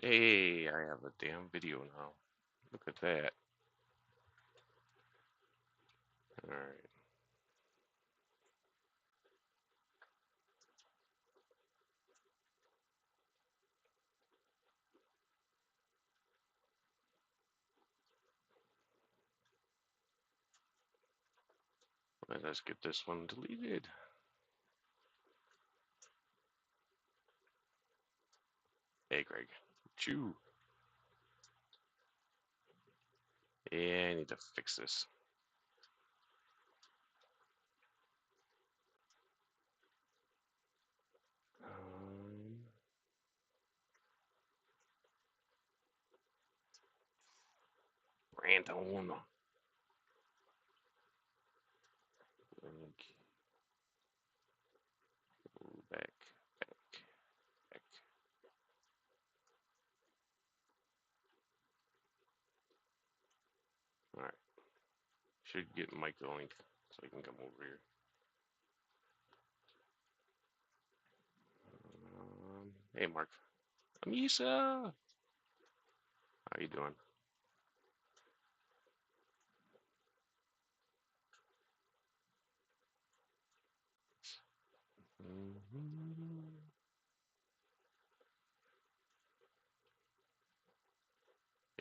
Hey, I have a damn video now. Look at that. Alright. Let's get this one deleted. Hey, Greg. Chew. Yeah, I need to fix this. Random. Back, back. Alright. Should get Mike the link so he can come over here. Hey, Mark. Amisa! How you doing?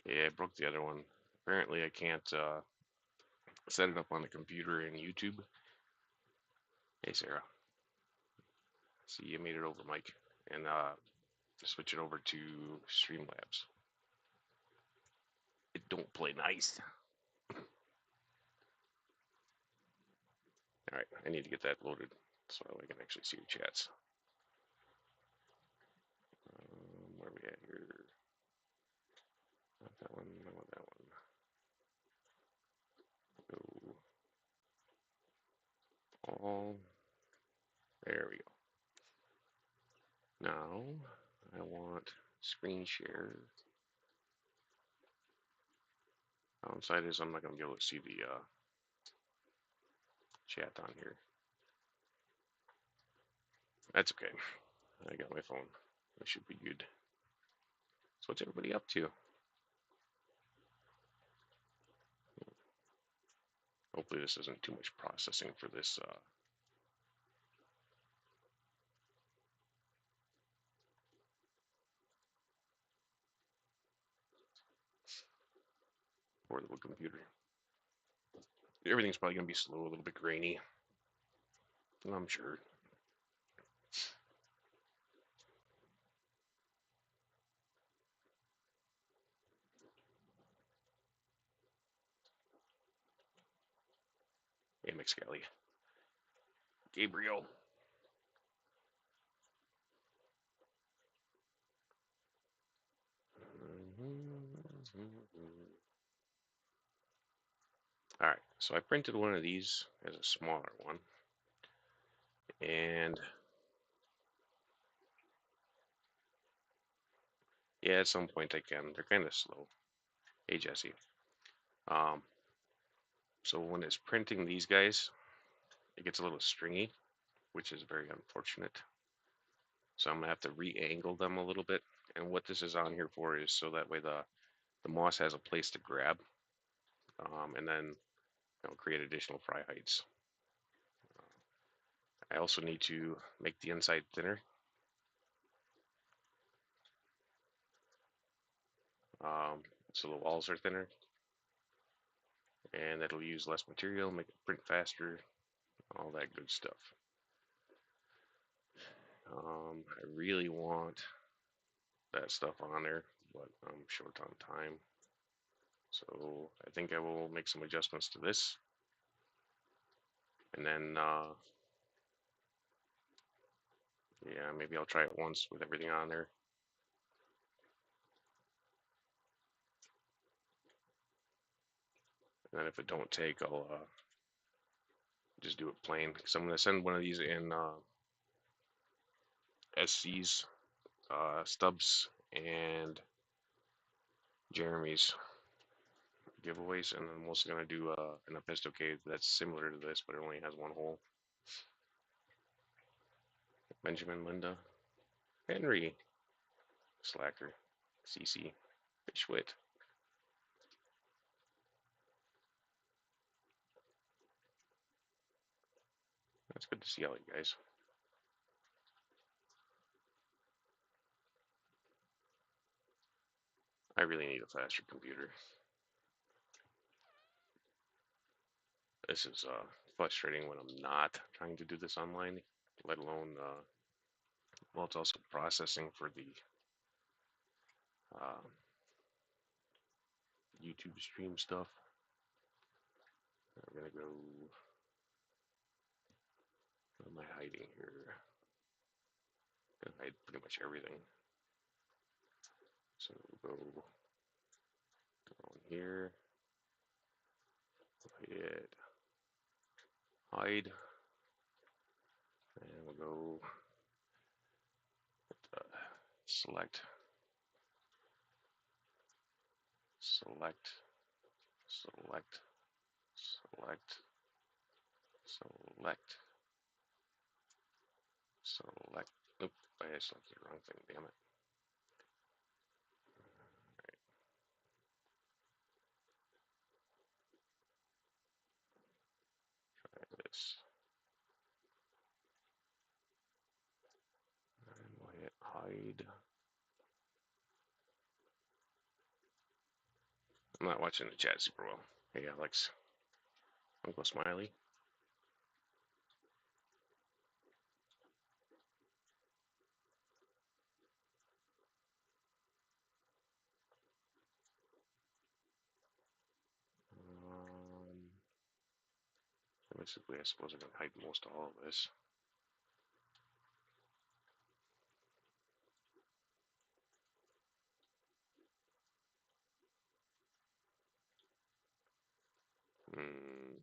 Yeah, I broke the other one. Apparently, I can't set it up on the computer in YouTube. Hey, Sarah. See, you made it over, Mike. And switch it over to Streamlabs. It don't play nice. All right, I need to get that loaded so I can actually see the chats. Where are we at here? Not that one. I want that one. Go all. There we go. Now I want screen share. Downside is I'm not gonna be able to see the chat on here. That's okay. I got my phone. I should be good. So what's everybody up to? Hopefully this isn't too much processing for this portable computer. Everything's probably gonna be slow, a little bit grainy. I'm sure. Hey, McScally. Gabriel. All right, so I printed one of these as a smaller one, and yeah, at some point I can. They're kind of slow. Hey, Jesse. Um, so when it's printing these guys, it gets a little stringy, which is very unfortunate. So I'm gonna have to re-angle them a little bit. And what this is on here for is so that way the moss has a place to grab, and then create additional fry heights. I also need to make the inside thinner, so the walls are thinner, and that'll use less material, make it print faster, all that good stuff. I really want that stuff on there, but I'm short on time. So I think I will make some adjustments to this. And then, yeah, maybe I'll try it once with everything on there. And then if it don't take, I'll just do it plain. Because I'm going to send one of these in SC's, Stubbs, and Jeremy's giveaways. And I'm also going to do an Apisto cave that's similar to this, but it only has one hole. Benjamin, Linda, Henry, Slacker. CC. Fishwit. That's good to see all you guys. I really need a faster computer. This is frustrating when I'm not trying to do this online, let alone, well, it's also processing for the uh, YouTube stream stuff. I'm gonna go. What am I hiding here? I'm gonna hide pretty much everything. So we'll go down here, hit hide, and we'll go select, select, select, select, select, select. Oop, I selected the wrong thing, damn it. Right. Try this. And we'll hit hide. I'm not watching the chat super well. Hey, Alex. Uncle Smiley. Basically, I suppose I can hide most of all of this. Hmm.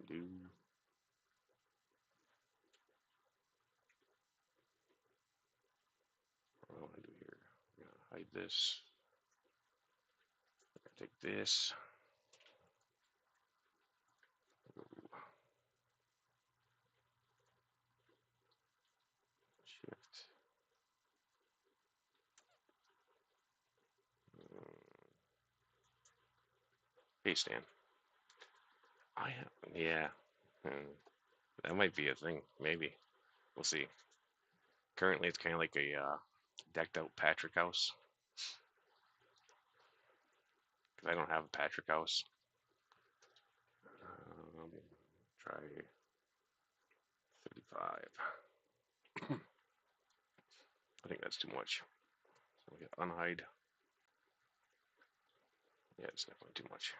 Do. What do I do here? I'm gonna hide this. Take this. Shift. Hey, Stan. I have. Yeah. That might be a thing. Maybe. We'll see. Currently, it's kind of like a decked out Patrick house. Because I don't have a Patrick house. Try 35. I think that's too much. So we get unhide. Yeah, it's definitely too much.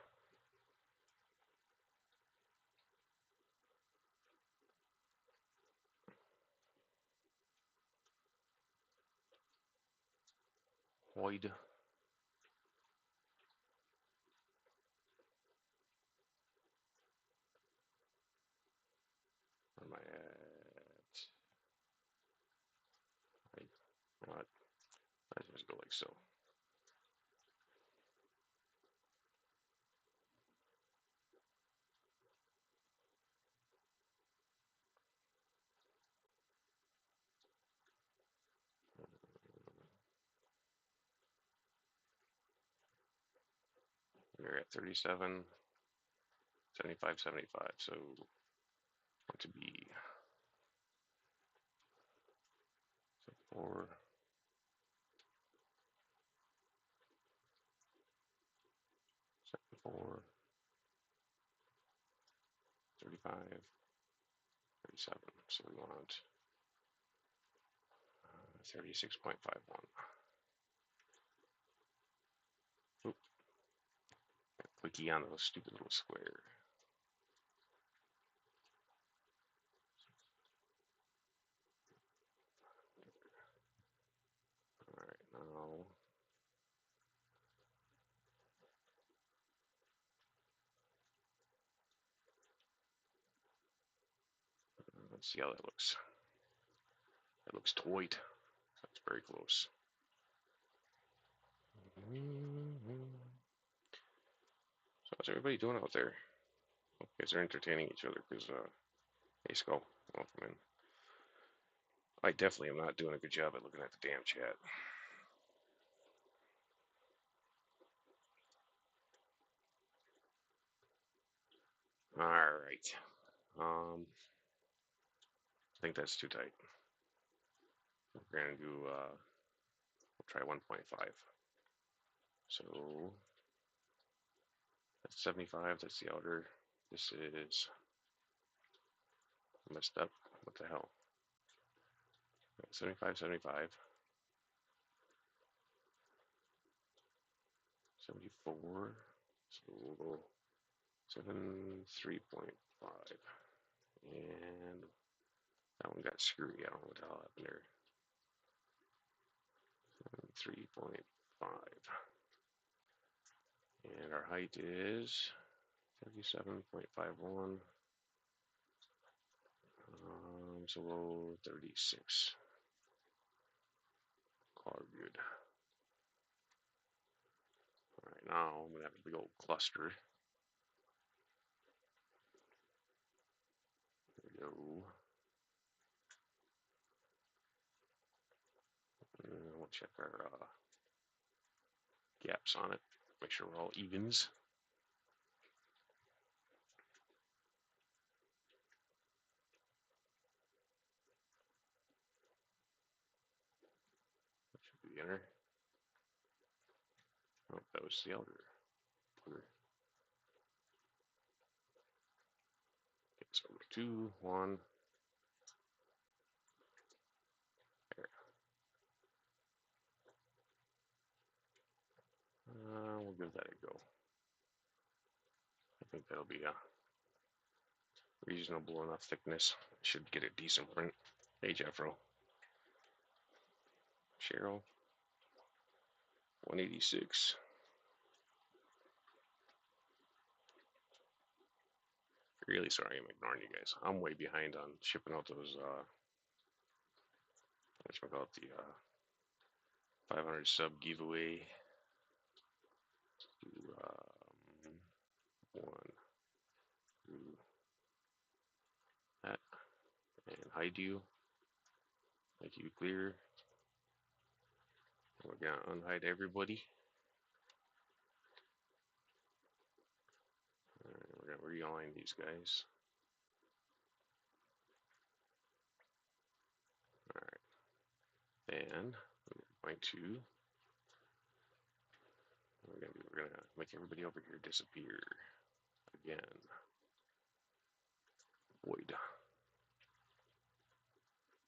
Void. Where am I at? What? Let's just go like so. We're at 37, 75, 75. So want to be 4, 4, 35, 37. So we want 36.51. Oop. Clicky on those stupid little square. Alright, now let's see how that looks. That looks tight. That's very close. So how's everybody doing out there? Hope you guys are entertaining each other because hey Skull, welcome in. I definitely am not doing a good job at looking at the damn chat. All right. I think that's too tight. We're gonna do. We'll try 1.5. So that's 75. That's the outer. This is messed up. What the hell? 75, 75, 74. So we'll go 73.5. And that one got screwy. I don't know what the hell happened there. 3.5. And our height is 37.51. So we'll 36. Call her good. All right, now I'm gonna have a big old cluster. There we go. And we'll check our gaps on it. Make sure we're all evens. That should be the inner. Oh, that was the outer. Okay, so 2, 1. There. We'll give that a go. I think that'll be a reasonable enough thickness. Should get a decent print. Hey, Jeffro. Cheryl. 186. Really sorry I'm ignoring you guys. I'm way behind on shipping out those, whatchamacallit, the 500 sub giveaway. Do, 1, 2, that, and hide you. Make you clear. We're gonna unhide everybody. We're gonna realign these guys. All right. Then we're gonna make everybody over here disappear again. Void.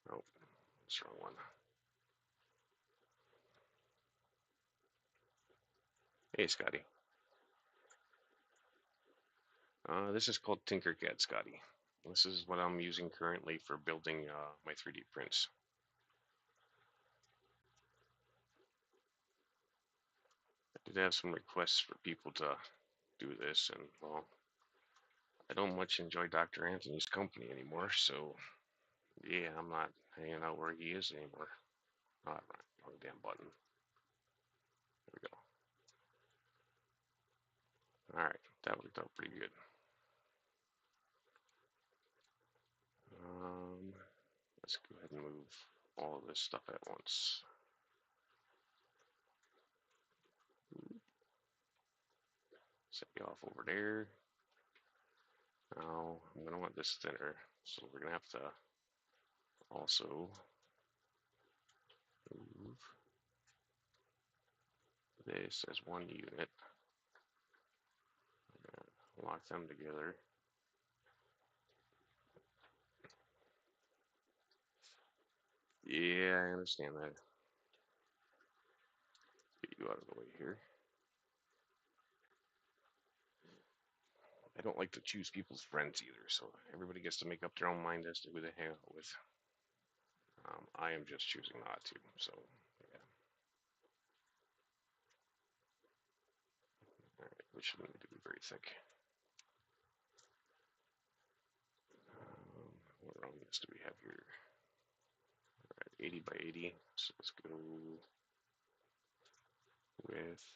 Nope, that's the wrong one. Hey, Scotty. This is called Tinkercad, Scotty. This is what I'm using currently for building my 3D prints. I did have some requests for people to do this, and well, I don't much enjoy Dr. Anthony's company anymore, so yeah, I'm not hanging out where he is anymore. Oh, wrong damn button. There we go. All right, that worked out pretty good. Let's go ahead and move all of this stuff at once. Set you off over there. Now I'm gonna want this thinner, so we're gonna have to also move this as one unit. I'm gonna lock them together. Yeah, I understand that. Get you out of the way here. I don't like to choose people's friends either, so everybody gets to make up their own mind as to who they hang out with. I am just choosing not to, so yeah. All right, we shouldn't need to be very thick. What roundness do we have here? All right, 80 by 80. So let's go with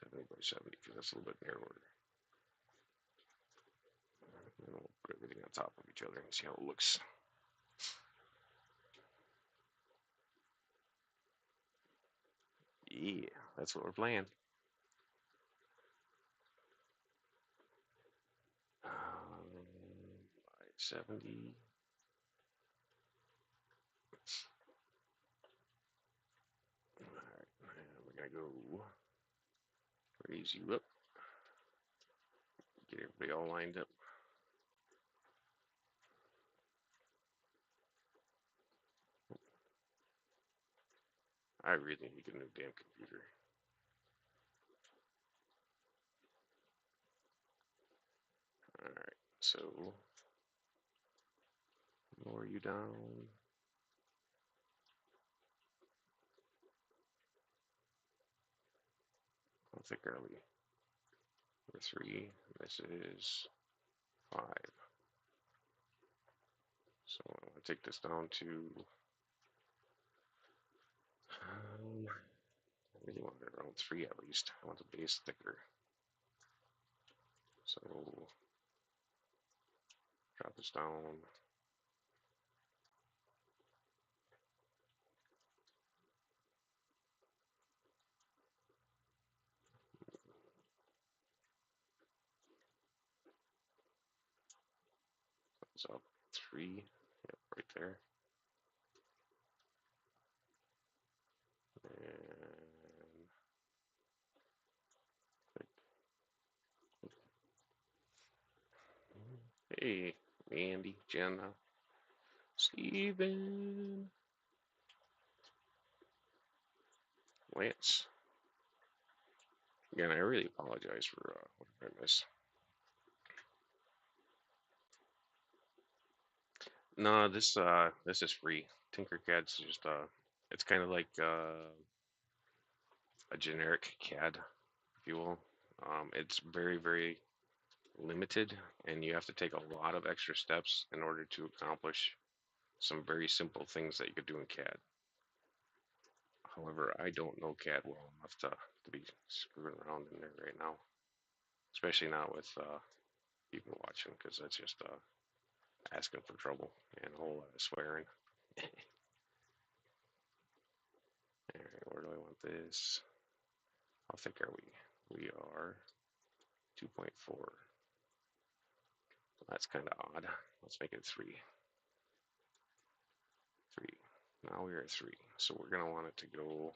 70 by 70 because that's a little bit narrower. And we'll put everything on top of each other and see how it looks. Yeah, that's what we're playing. 70. Alright, we're gonna go raise you up. Get everybody all lined up. I really need a new damn computer. Alright, so lower you down. How thick are we? We're 3. This is 5. So I'm going to take this down to. I really want it around 3 at least. I want the base thicker. So drop this down. It's up 3. Yep, right there. And hey, Andy, Jenna, Steven, Lance. Again, I really apologize for what I missed. No, this is free. Tinkercad's just it's kind of like a generic CAD, if you will. It's very limited, and you have to take a lot of extra steps in order to accomplish some very simple things that you could do in CAD. However, I don't know CAD well enough to be screwing around in there right now, especially not with people watching, because that's just asking for trouble and a whole lot of swearing. Alright, where do I want this? How thick are we? We are 2.4. That's kind of odd. Let's make it 3. 3. Now we're at 3. So we're going to want it to go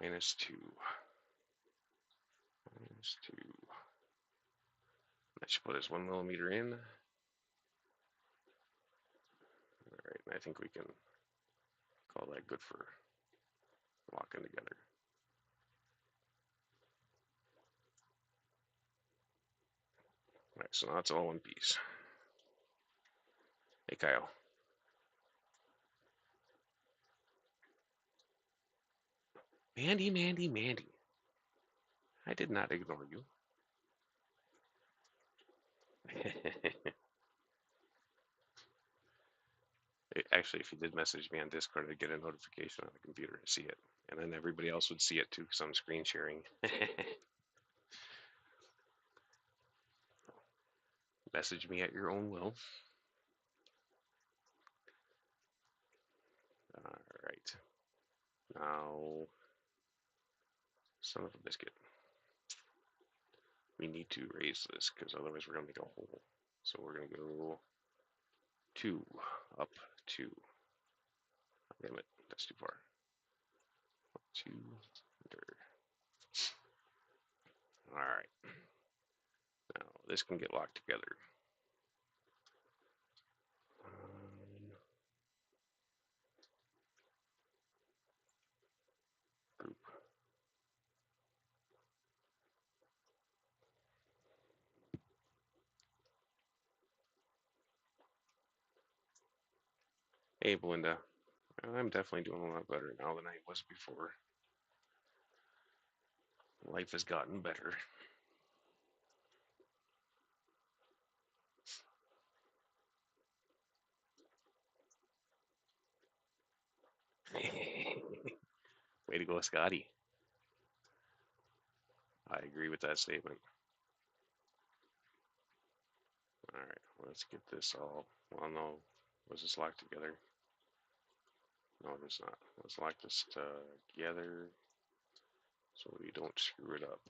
-2. -2. That should put us 1 millimeter in. Alright, and I think we can call that good for locking together. Alright, so now it's all one piece. Hey, Kyle. Mandy. I did not ignore you. Actually, if you did message me on Discord, I'd get a notification on the computer to see it. And then everybody else would see it too, because I'm screen sharing. Message me at your own will. Alright. Now, son of a biscuit. We need to raise this, because otherwise we're going to make a hole. So we're going to go 2, up 2. Damn it, that's too far. 2, under. Alright. Now, this can get locked together. Group. Hey, Belinda. I'm definitely doing a lot better now than I was before. Life has gotten better. Way to go, Scotty. I agree with that statement. All right, let's get this all. Well, no, was this locked together? No, it is not. Let's lock this together so we don't screw it up.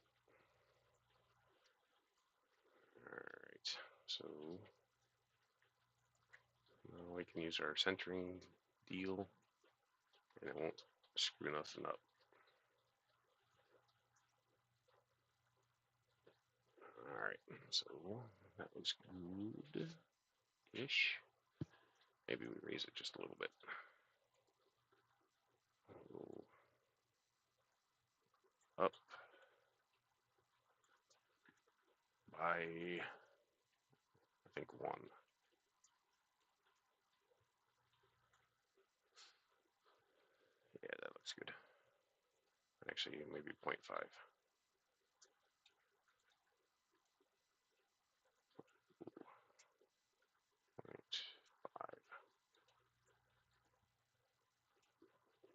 All right, so now we can use our centering deal, and it won't screw nothing up. All right, so that was good-ish. Maybe we raise it just a little bit. Go up by, I think, 1. Yeah, that looks good. Actually, maybe 0.5. 0.5.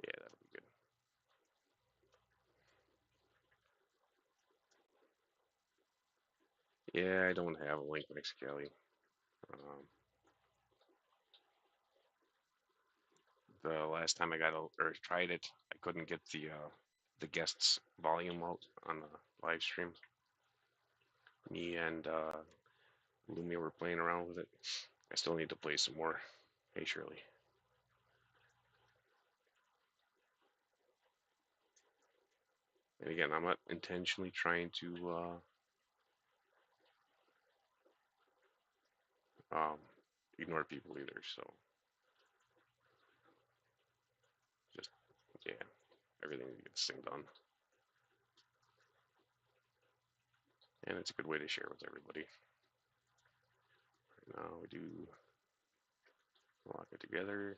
Yeah, that'll be good. Yeah, I don't have a link next Kelly. The last time I got or tried it, I couldn't get the guests volume out on the live stream. Me and Lumi were playing around with it. I still need to play some more. Hey, Shirley. And again, I'm not intentionally trying to ignore people either. So just yeah, everything gets thing done, and it's a good way to share with everybody. Right now we do lock it together.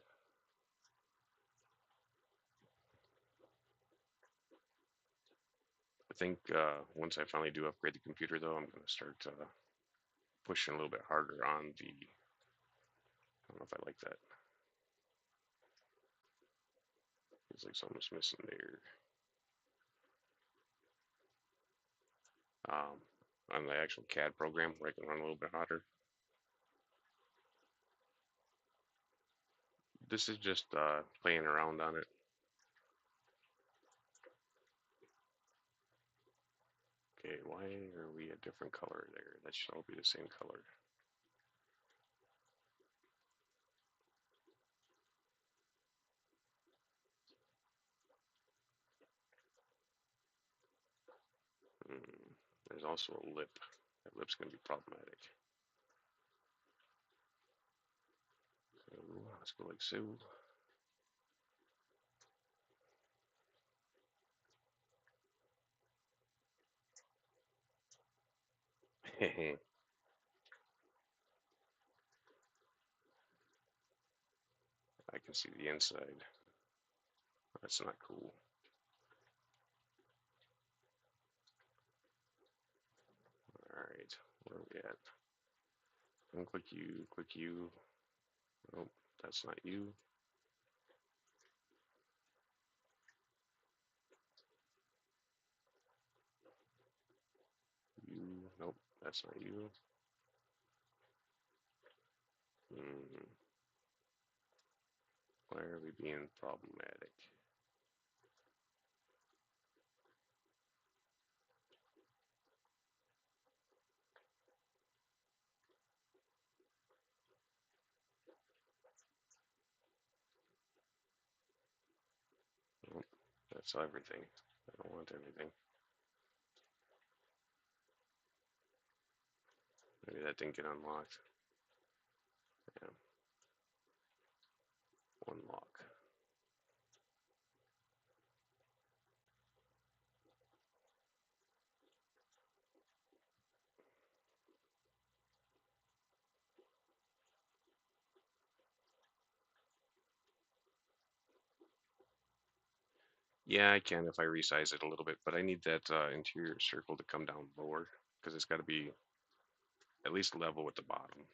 I think once I finally do upgrade the computer, though, I'm going to start pushing a little bit harder on the. I don't know if I like that. It's like something's missing there. On the actual CAD program where I can run a little bit hotter. This is just playing around on it. Okay, why are we a different color there? That should all be the same color. Hmm. There's also a lip. That lip's going to be problematic. So let's go like so. I can see the inside. That's not cool. Alright, where are we at? Don't click you, click you. Nope, that's not you. You, nope, that's not you. Hmm. Why are we being problematic? Nope, that's everything. I don't want everything. Maybe that didn't get unlocked. Yeah, one lock. Yeah, I can if I resize it a little bit, but I need that interior circle to come down lower because it's got to be at least level with the bottom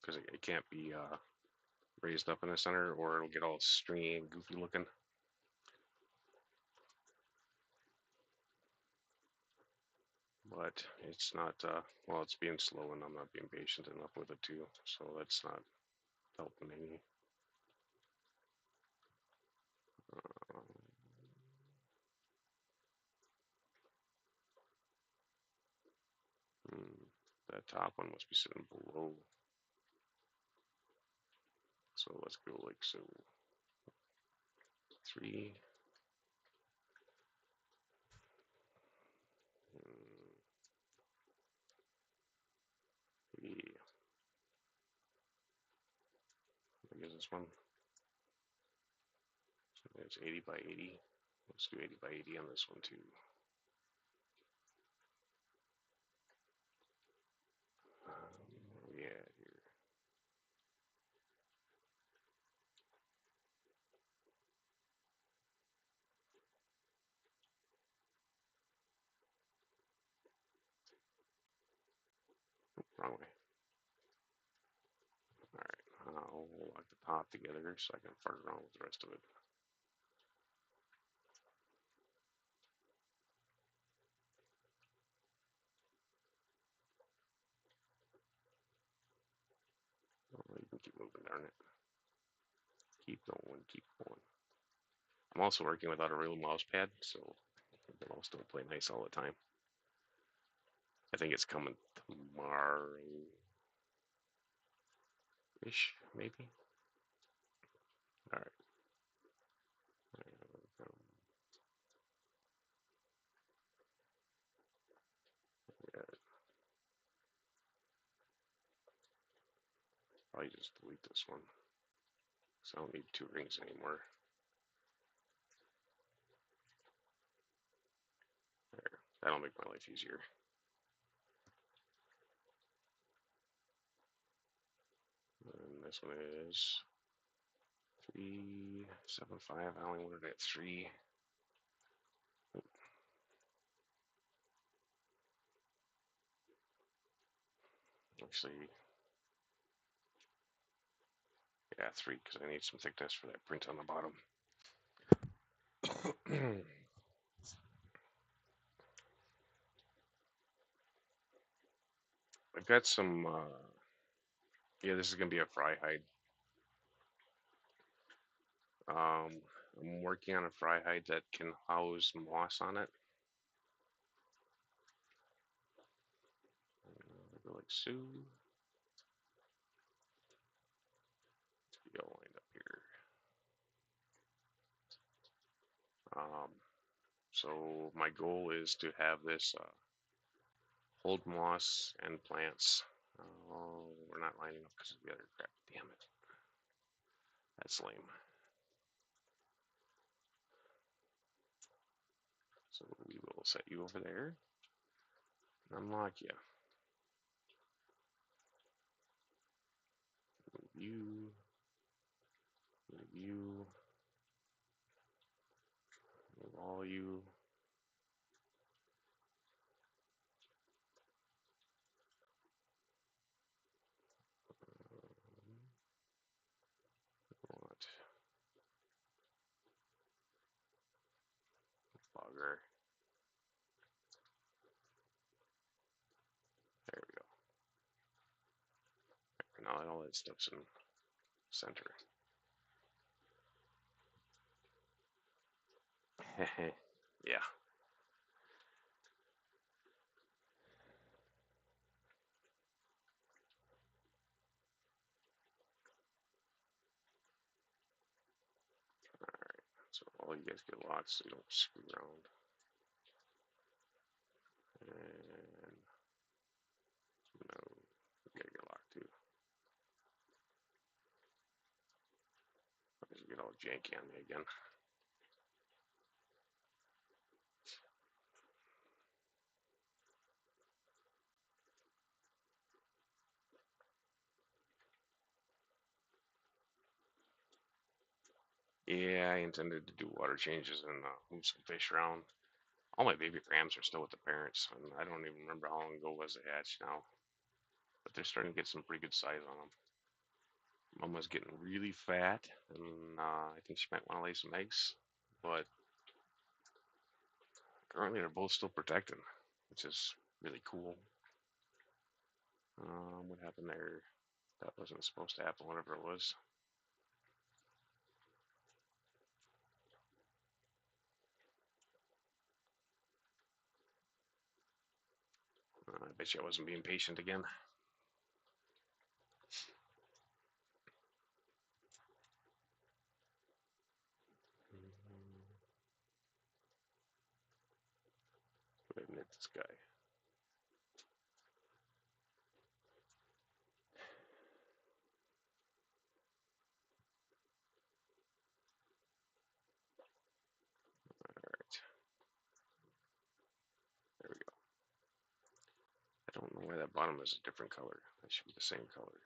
because it can't be raised up in the center or it'll get all stringy and goofy looking. but it's not, well, it's being slow and I'm not being patient enough with it too, so that's not helping any. Um, hmm, that top one must be sitting below, so let's go like so. 3, mm, 3, I guess this one, it's 80 by 80. Let's do 80 by 80 on this one too. Yeah, here. Wrong way. Alright, I'll lock the top together so I can fart around with the rest of it. Oh, you can keep moving, darn it. Keep going, keep going. I'm also working without a real mouse pad, so the mouse don't play nice all the time. I think it's coming tomorrow-ish, maybe. All right. Yeah, probably just delete this one, so I don't need 2 rings anymore. There, that'll make my life easier. And this one is 375. I only wanted it at 3. Actually, yeah, 3 because I need some thickness for that print on the bottom. I've got some. Yeah, this is gonna be a fry hide. I'm working on a fry hide that can house moss on it. Go like so. Be all lined up here. Um, so my goal is to have this hold moss and plants. Oh, we're not lining up because of the other crap. Damn it. That's lame. So we will set you over there. Unlock you. Move you. Move you. Move all you. What? Bugger. There we go. Now all that stuff's in center. Yeah. Alright. So all you guys get lots so you don't screw around. And no, you gotta get locked too. Otherwise you get all janky on me again. Yeah, I intended to do water changes and move some fish around. All my baby crams are still with the parents, and I don't even remember how long ago was they hatched now. But they're starting to get some pretty good size on them. Mama's getting really fat, and I think she might want to lay some eggs. But currently, they're both still protecting, which is really cool. What happened there? That wasn't supposed to happen, whatever it was. I bet you I wasn't being patient again. Go ahead and hit this guy. Alright. There we go. I don't know why that bottom is a different color. That should be the same color.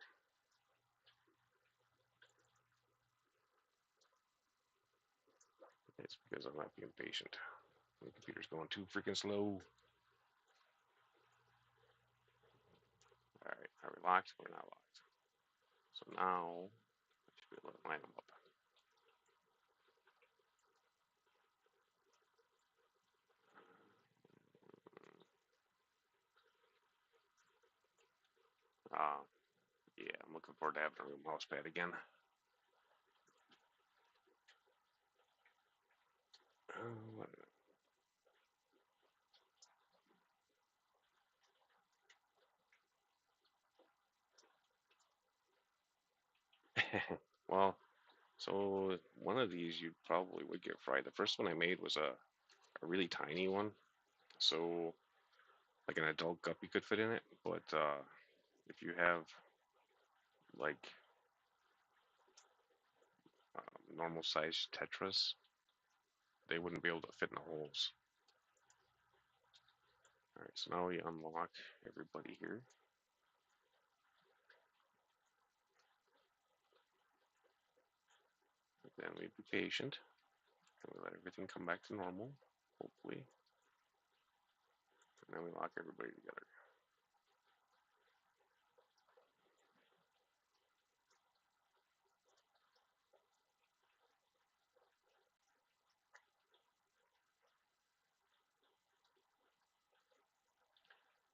It's because I'm not being patient. My computer's going too freaking slow. Alright, are we locked? We're not locked. So now, I should be able to line them up. Uh, yeah, I'm looking forward to having a real mouse pad again. Well, so one of these you probably would get fried. The first one I made was a really tiny one. So like an adult guppy could fit in it. But if you have like normal size tetras, they wouldn't be able to fit in the holes. All right, so now we unlock everybody here. Then we be patient and we let everything come back to normal, hopefully. And then we lock everybody together.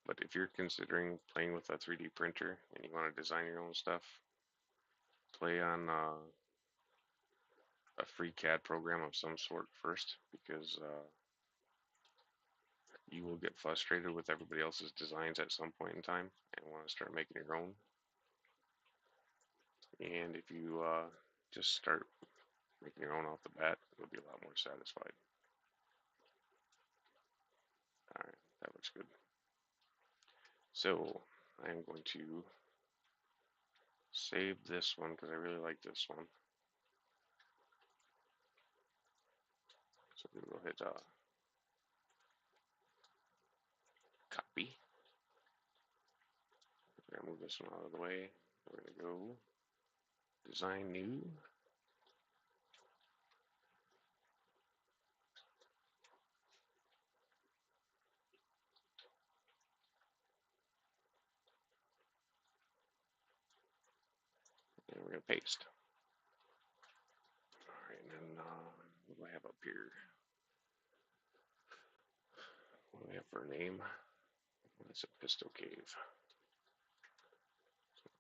But if you're considering playing with a 3D printer and you want to design your own stuff, play on a free CAD program of some sort first, because you will get frustrated with everybody else's designs at some point in time and want to start making your own. And if you just start making your own off the bat, you'll be a lot more satisfied. All right, that looks good. So I'm going to save this one because I really like this one. So we will hit copy. We're gonna move this one out of the way. We're gonna go design new. And we're gonna paste. All right, and then what do I have up here? What do I have for a name? That's a pistol cave. So,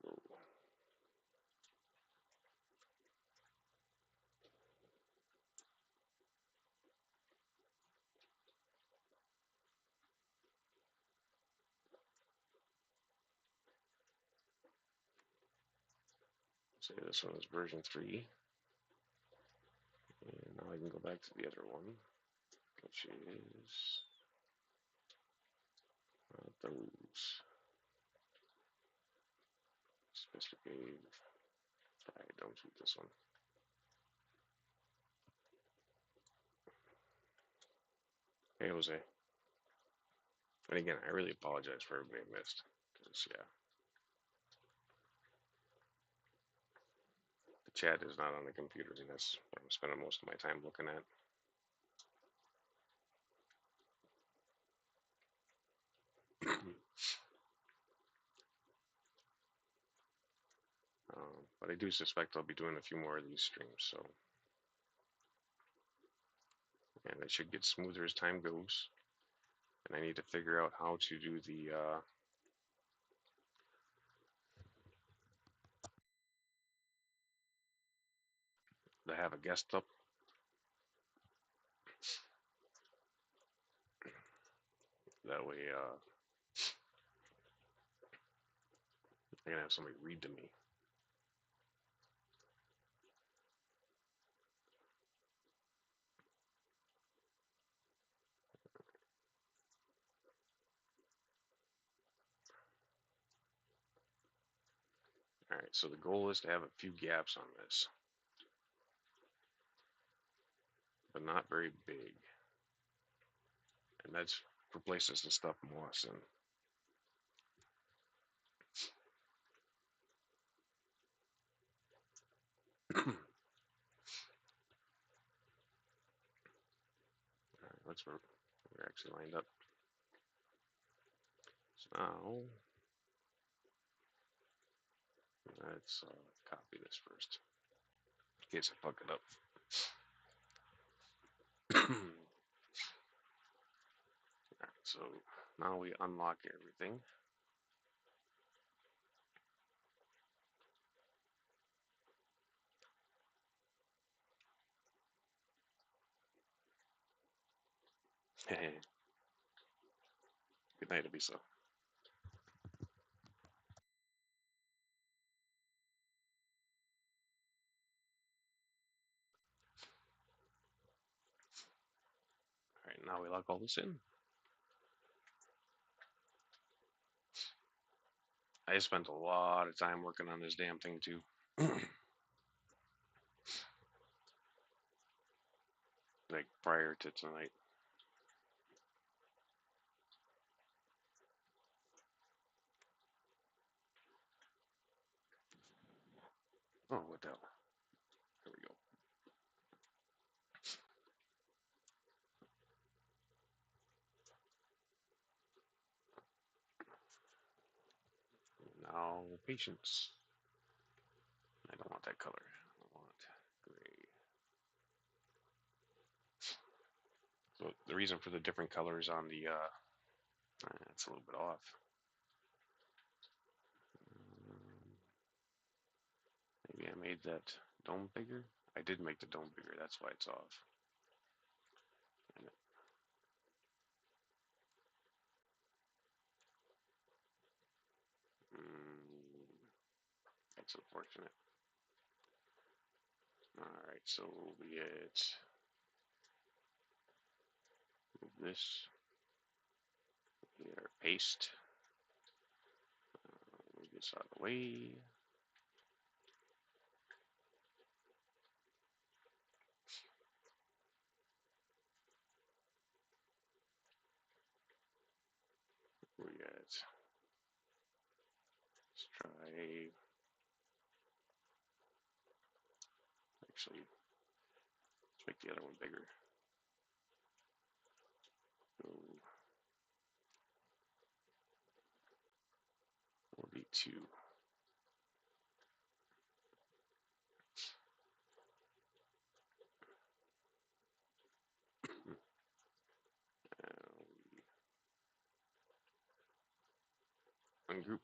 say this one is version 3. And now I can go back to the other one, which is those. Pistol cave. Alright, don't shoot this one. Hey, Jose. And again, I really apologize for everybody I missed. Because, yeah, the chat is not on the computer, and that's what I'm spending most of my time looking at. But I do suspect I'll be doing a few more of these streams, so. And it should get smoother as time goes. And I need to figure out how to do the have a guest up. That way, I can have somebody read to me. All right, so the goal is to have a few gaps on this, but not very big. And that's for places to stuff moss in. All right, that's where we're actually lined up. So now, let's copy this first, in case I fuck it up. Alright, so now we unlock everything. Good night, Abisa. Alright, now we lock all this in. I spent a lot of time working on this damn thing too. Like prior to tonight. Oh, what the hell? There we go. Now, patience. I don't want that color. I want gray. So the reason for the different colors on the, it's a little bit off. Maybe I made that dome bigger? I did make the dome bigger, that's why it's off. That's unfortunate. Alright, so we get this here, paste. Move this out of the way. We got, let's try, actually, let's make the other one bigger. So, will be 2. Ungroup.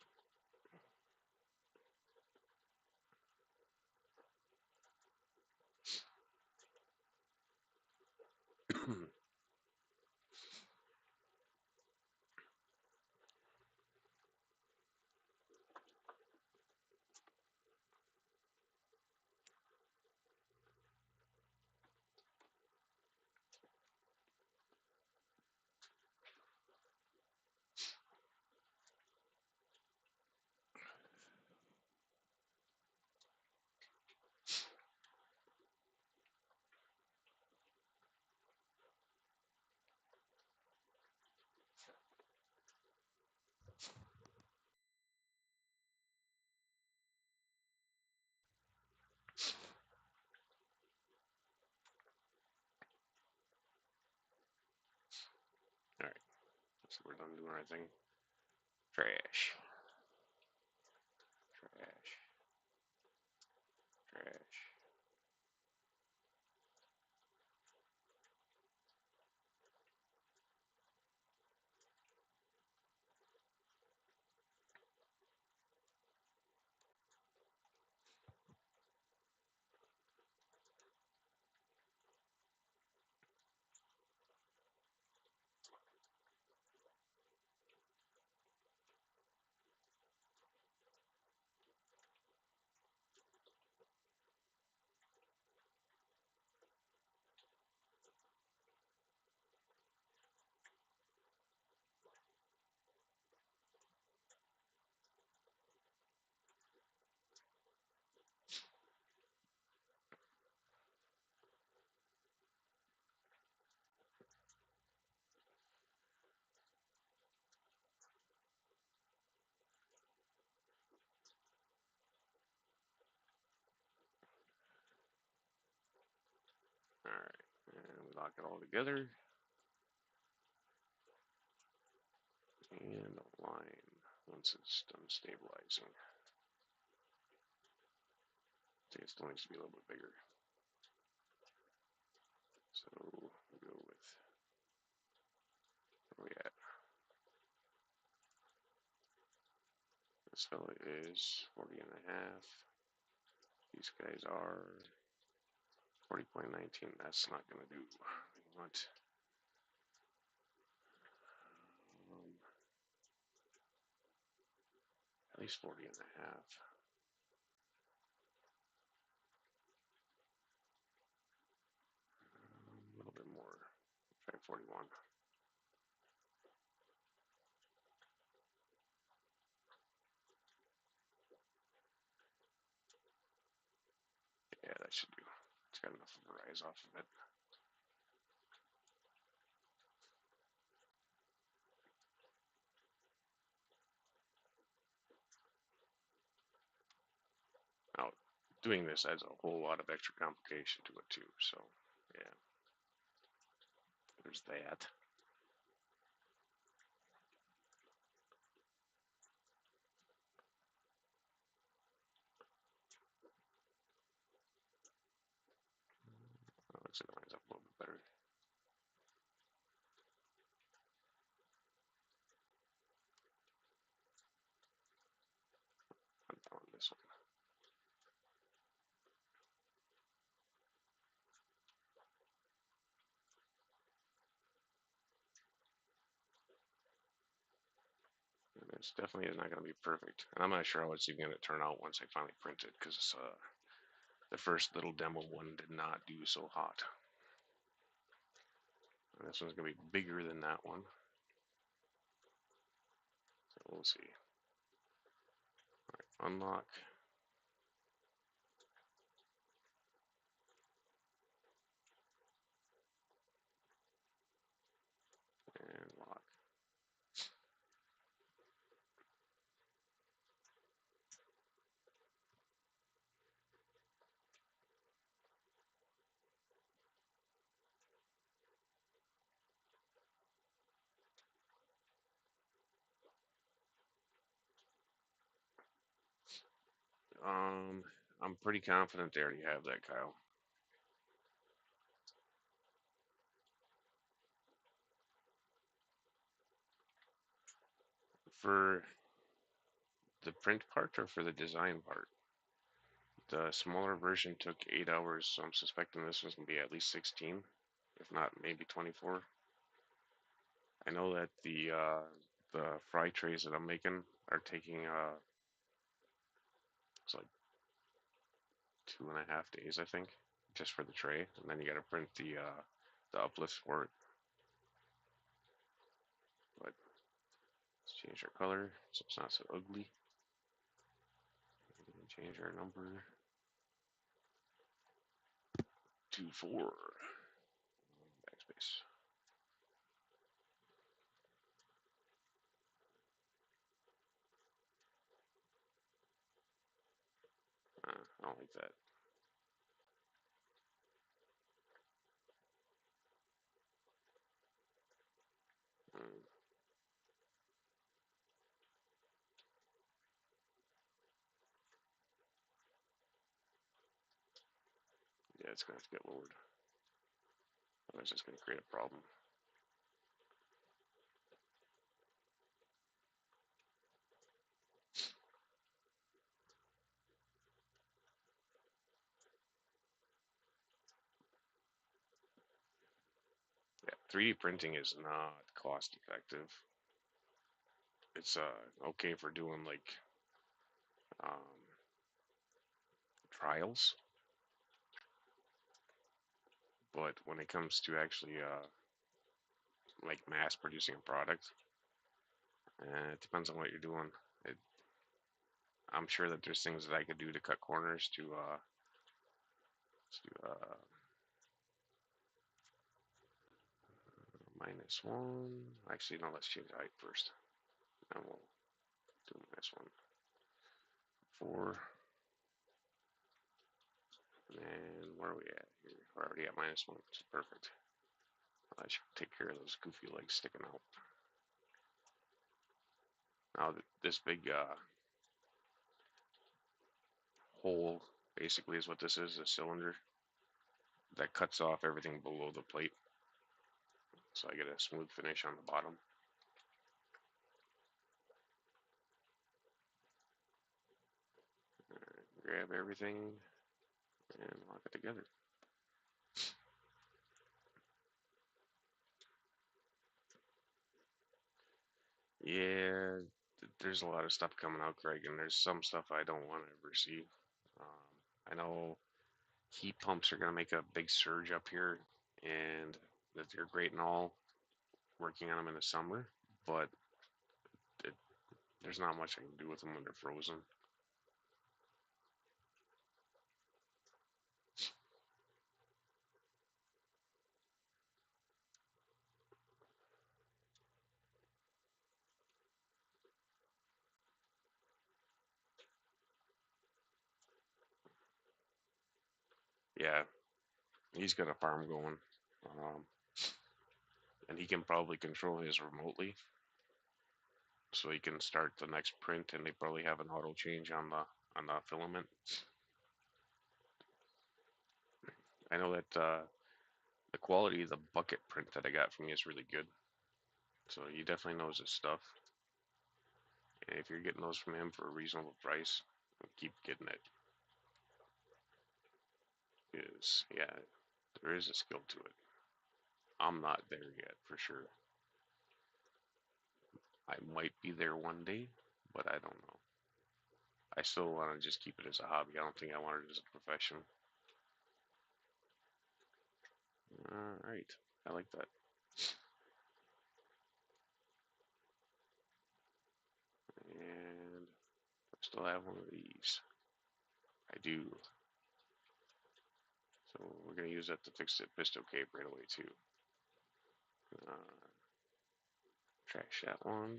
Alright, so we're done doing our thing. Trash. Trash. Trash. lock it all together. And align once it's done stabilizing. I think it still needs to be a little bit bigger. So we'll go with, where are we at? This fella is 40 and a half. These guys are 40.19. That's not going to do. We want um, at least 40 and a half. A little bit more. Try 41. Yeah, that should do. It's got enough of a rise off of it. Now, doing this adds a whole lot of extra complication to it too. So, yeah, there's that. Looks like it lines up a little bit better. On this one. And it's definitely not going to be perfect. And I'm not sure how it's even going to turn out once I finally print it, because the first little demo one did not do so hot. And this one's going to be bigger than that one. So we'll see. All right, unlock. And lock. I'm pretty confident they already have that, Kyle. For the print part or for the design part? The smaller version took 8 hours, so I'm suspecting this one's going to be at least 16, if not maybe 24. I know that the fry trays that I'm making are taking it's like 2.5 days, I think, just for the tray, and then you got to print the uplifts for it. But let's change our color so it's not so ugly. Change our number to 4. Backspace. I don't like that. Mm, yeah, it's gonna have to get lowered. Otherwise, it's gonna create a problem. Yeah, 3D printing is not cost effective. It's okay for doing like um, trials, but when it comes to actually like mass producing a product, it depends on what you're doing. It, I'm sure that there's things that I could do to cut corners to -1. Actually, no, let's change the height first. And we'll do -1. 4. And where are we at here? We're already at -1, which is perfect. I should take care of those goofy legs sticking out. Now this big hole basically is what this is, a cylinder that cuts off everything below the plate. So I get a smooth finish on the bottom. Grab everything and lock it together. Yeah, there's a lot of stuff coming out, Craig, and there's some stuff I don't want to ever see. I know heat pumps are going to make a big surge up here, and that they're great and all working on them in the summer, but it, there's not much I can do with them when they're frozen. Yeah, he's got a farm going, um, and he can probably control his remotely, so he can start the next print, and they probably have an auto change on the filament. I know that the quality of the bucket print that I got from you is really good, so he definitely knows his stuff. And if you're getting those from him for a reasonable price, keep getting it. Is yeah, there is a skill to it. I'm not there yet for sure. I might be there one day, but I don't know. I still want to just keep it as a hobby. I don't think I want it as a profession. All right, I like that. And I still have one of these. I do. So we're gonna use that to fix the pistol cape right away too. Uh, Trash that one.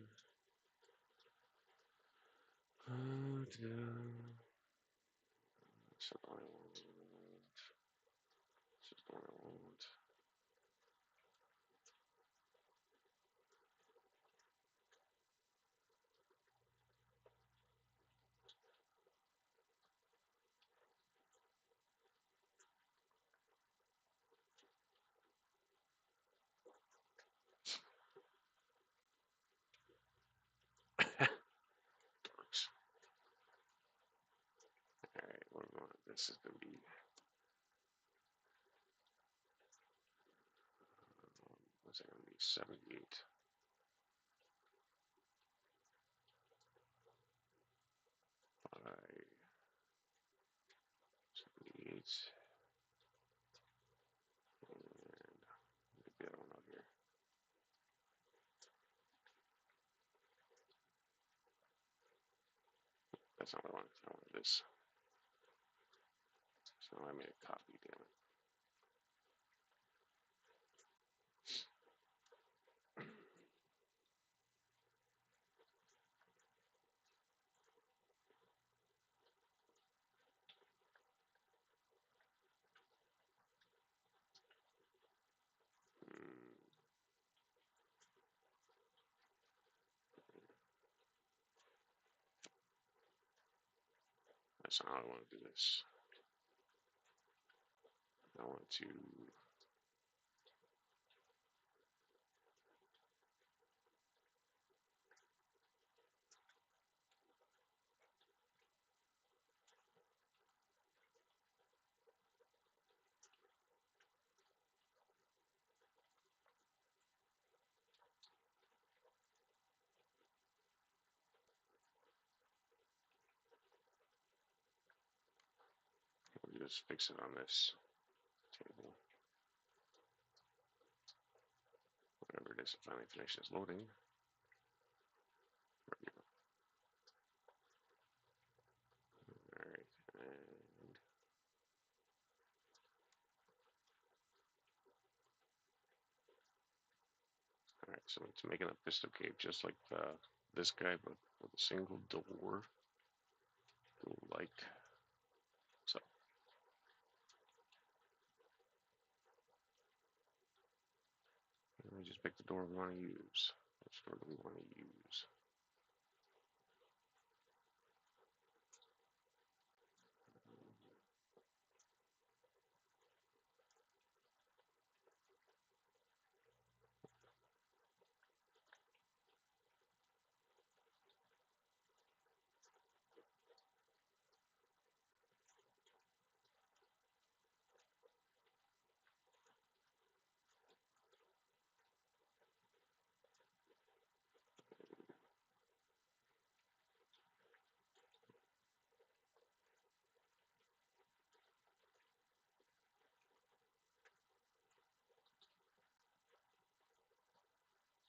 That's the one I want. This is the one I want. Works. Alright, what do we want? This is gonna be what's it gonna be? 78 by 78. And get the other one out here. That's not what I wanted. I wanted this. So I made a copy, damn it. Hmm, that's not how I want to do this. I want to just fix it on this table. Whatever it is, it finally finishes loading. Alright, and alright, so it's making a pistol cape just like this guy, but with a single door. Like so. We just pick the door we want to use. Which door do we want to use?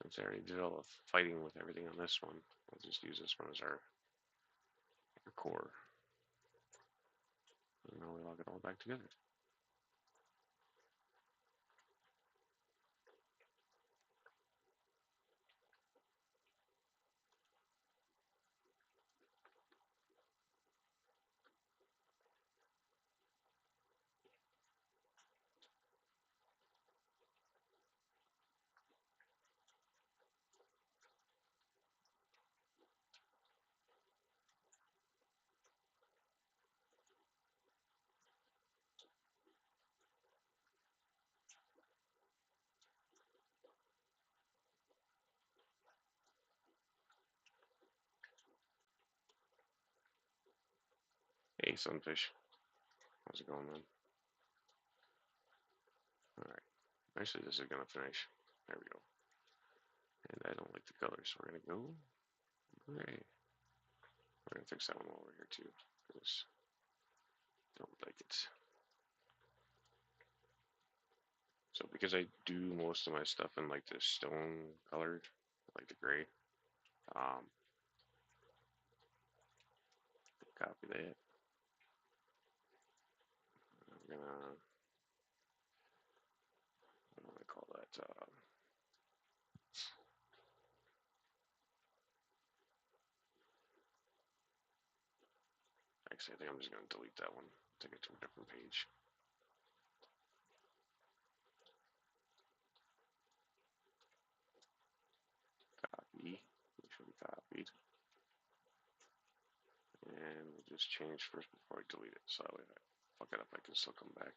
Since I already did all the fighting with everything on this one, we'll just use this one as our core. And now we log it all back together. Hey, Sunfish. How's it going, man? Alright. Actually, this is going to finish. There we go. And I don't like the colors, so we're going to go gray. We're going to fix that one over here, too. Because I don't like it. So because I do most of my stuff in like the stone colored, like the gray, um, copy that. I'm gonna, what do I call that? Actually, I think I'm just gonna delete that one. Take it to a different page. Copy. It should be copied. And we'll just change first before I delete it. So that way, if I fuck it up, I can still come back.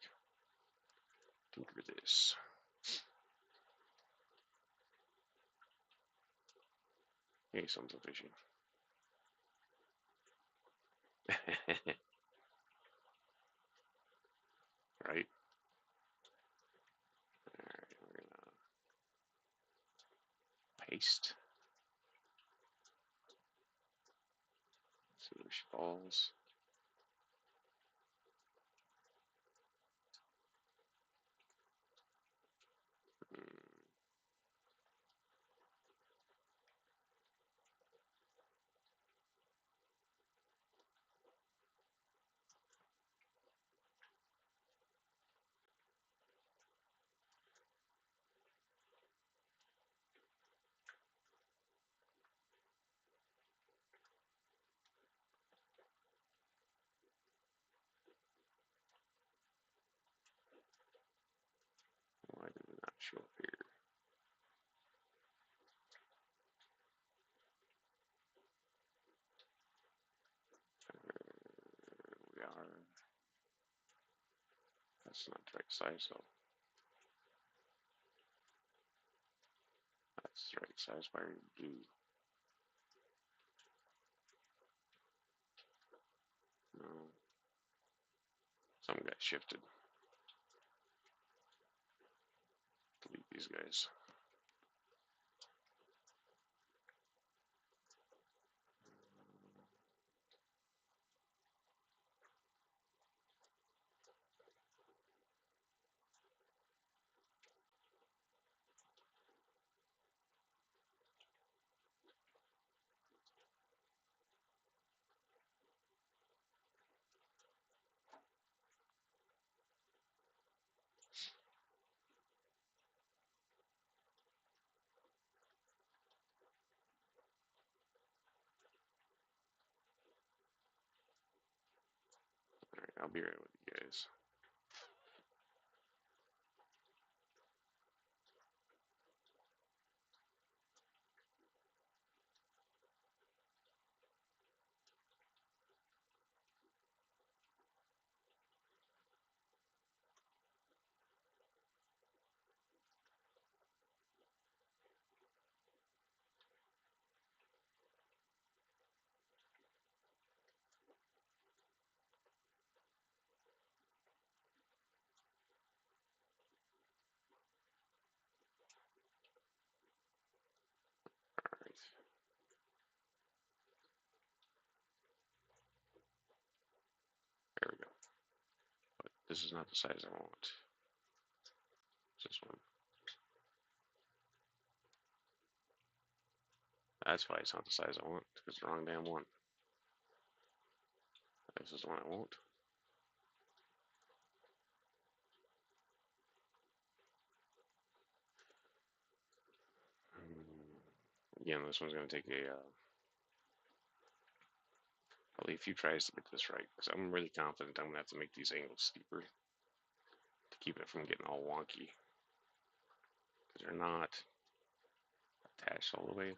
Tinker this. Hey, something fishy. Right? Alright, we're gonna paste. See where she falls. Why did it not show up here? We are. That's not the right size though. That's the right size by do. No. Some got shifted. Delete these guys. Alright, I'll be right with you guys. This is not the size I want. It's this one. That's why it's not the size I want, because it's the wrong damn one. This is the one I want. Again, this one's going to take probably a few tries to get this right, because I'm really confident I'm going to have to make these angles steeper to keep it from getting all wonky, because they're not attached all the way.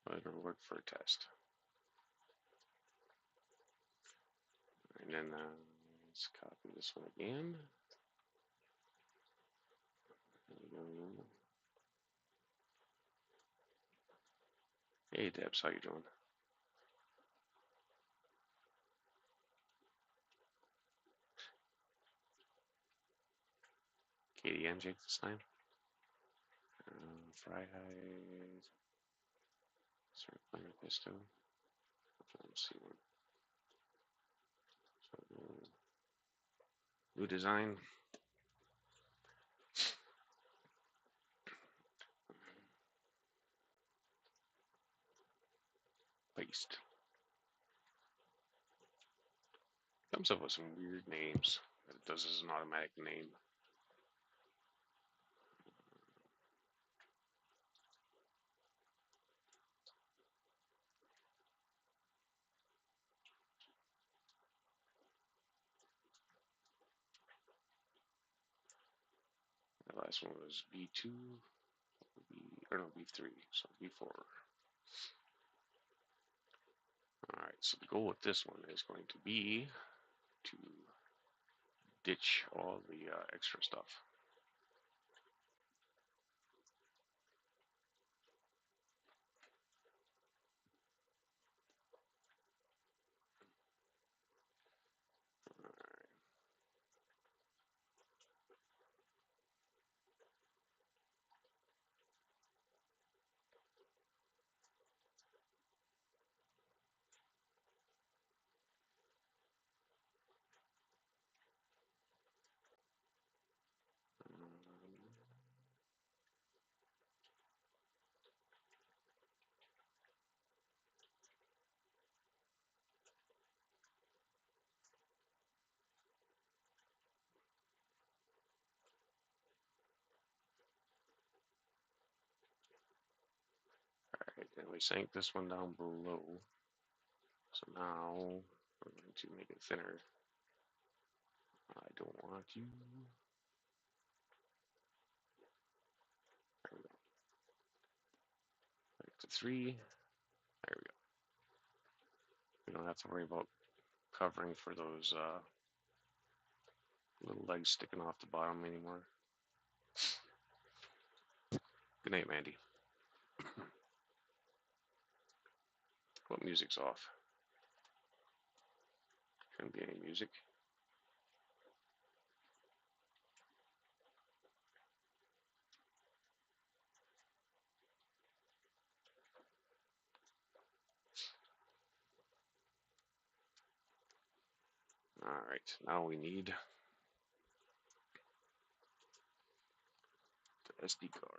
But it'll work for a test. And then let's copy this one again. Hey Debs, how you doing? Katie and Jake this time. Fry hide. Start playing with this too. Let's see what. So, new design. Paste. Comes up with some weird names. It does as an automatic name. The last one was B2, or no, B3, so B4. Alright, so the goal with this one is going to be to ditch all the extra stuff. Alright, then we sank this one down below. So now we're going to make it thinner. I don't want you. There we go. Back to 3. There we go. We don't have to worry about covering for those little legs sticking off the bottom anymore. Good night, Mandy. What music's off? Shouldn't be any music. Alright, now we need the SD card.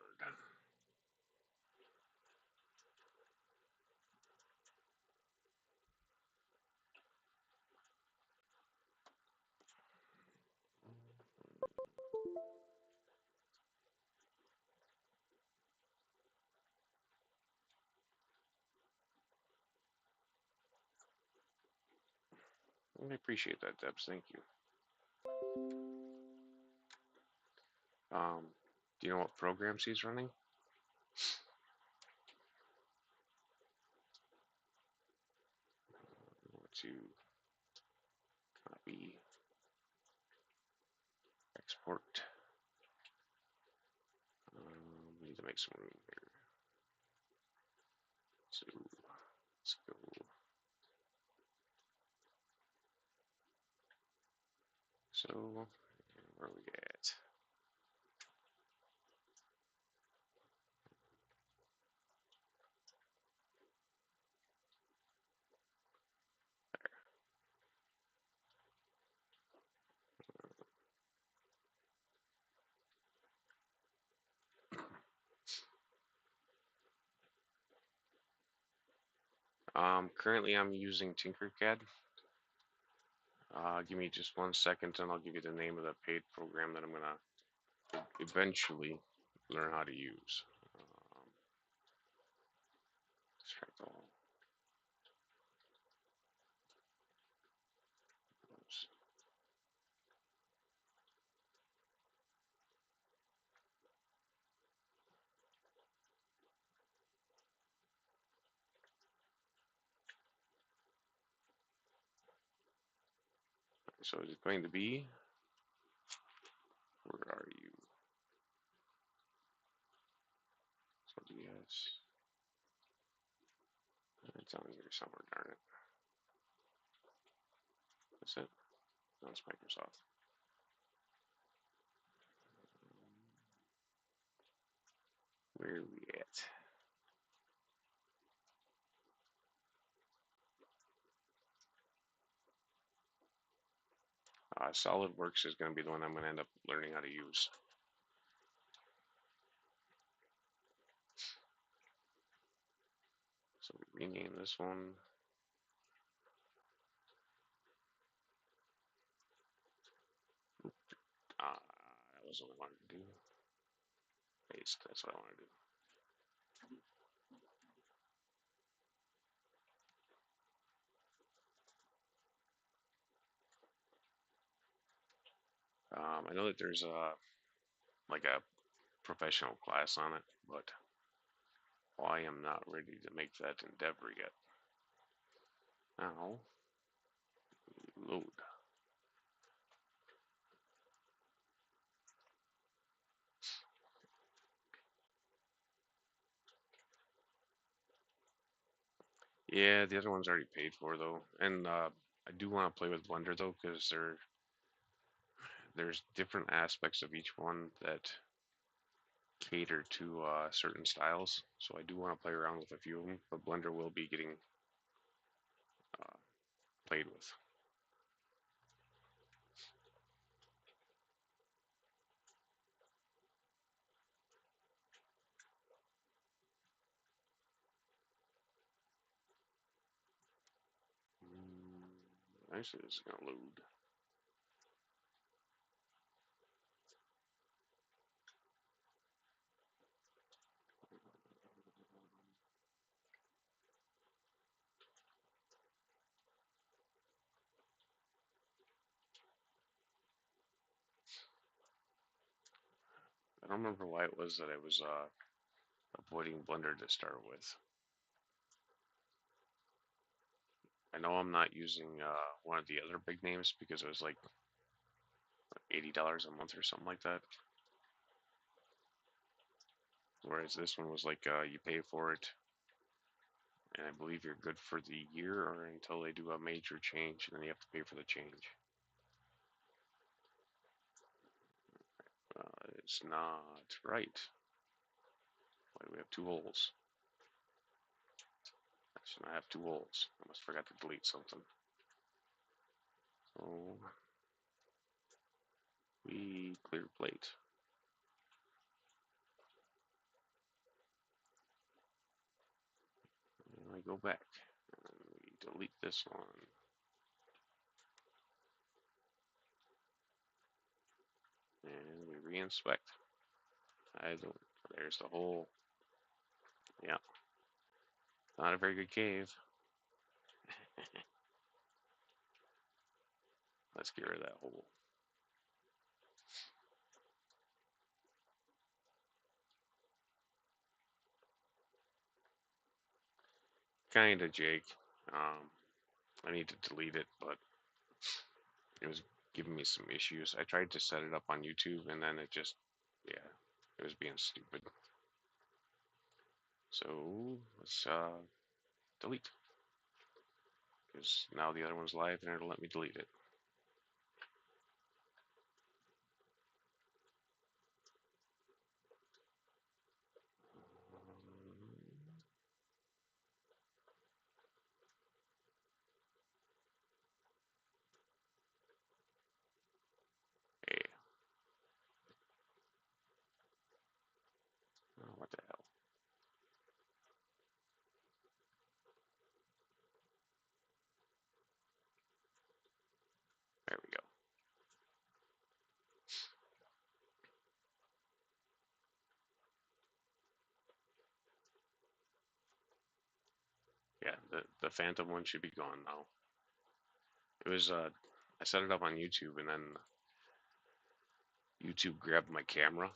I appreciate that, Debs. Thank you. Do you know what programs he's running? I want to copy, export. We need to make some room here. So let's go. So where are we at? Currently I'm using Tinkercad. Give me just 1 second and I'll give you the name of the paid program that I'm gonna eventually learn how to use. Um, extract all. Oops. So is it going to be? Where are you? So yes, it's on here somewhere. Darn it. That's it. No, it's Microsoft. Where are we at? SolidWorks is going to be the one I'm going to end up learning how to use. So we rename this one. That was what I wanted to do. Paste. That's what I want to do. I know that there's like a professional class on it, but I am not ready to make that endeavor yet. Now, load. Yeah, the other one's already paid for though, and I do want to play with Blender though, because there's different aspects of each one that cater to certain styles. So I do want to play around with a few of them, but Blender will be getting uh, played with. Actually, this is gonna load. I don't remember why it was that I was avoiding Blender to start with. I know I'm not using one of the other big names because it was like $80 a month or something like that. Whereas this one was like you pay for it, and I believe you're good for the year or until they do a major change, and then you have to pay for the change. It's not right. Why do we have two holes? I should not have two holes. I must forgot to delete something. So we clear plate. And I go back. And we delete this one. And we re-inspect. I don't. There's the hole. Yeah. Not a very good cave. Let's get rid of that hole. Kinda, Jake. I need to delete it, but it was giving me some issues. I tried to set it up on YouTube, and then it just, yeah, it was being stupid. So let's delete, because now the other one's live, and it'll let me delete it. Hey, oh, what the hell? The Phantom one should be gone now. It was I set it up on YouTube and then YouTube grabbed my camera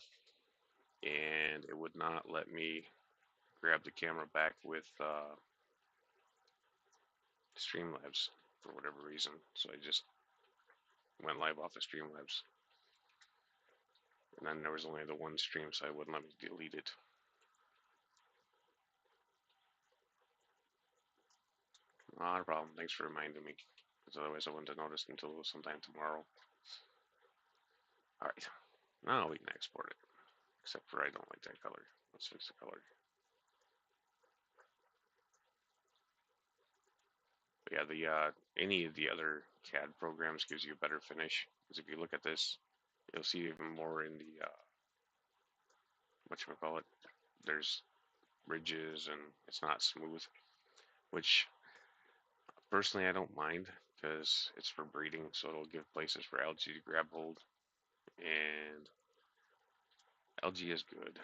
and it would not let me grab the camera back with Streamlabs for whatever reason. So I just went live off of Streamlabs. And then there was only the one stream, so I wouldn't let me delete it. Not a problem. Thanks for reminding me. Because otherwise I wouldn't have noticed until sometime tomorrow. Alright. Now we can export it. Except for I don't like that color. Let's fix the color. But yeah, the any of the other CAD programs gives you a better finish. Because if you look at this, you'll see even more in the whatchamacallit. There's ridges and it's not smooth. Which personally I don't mind because it's for breeding, so it'll give places for algae to grab hold. And algae is good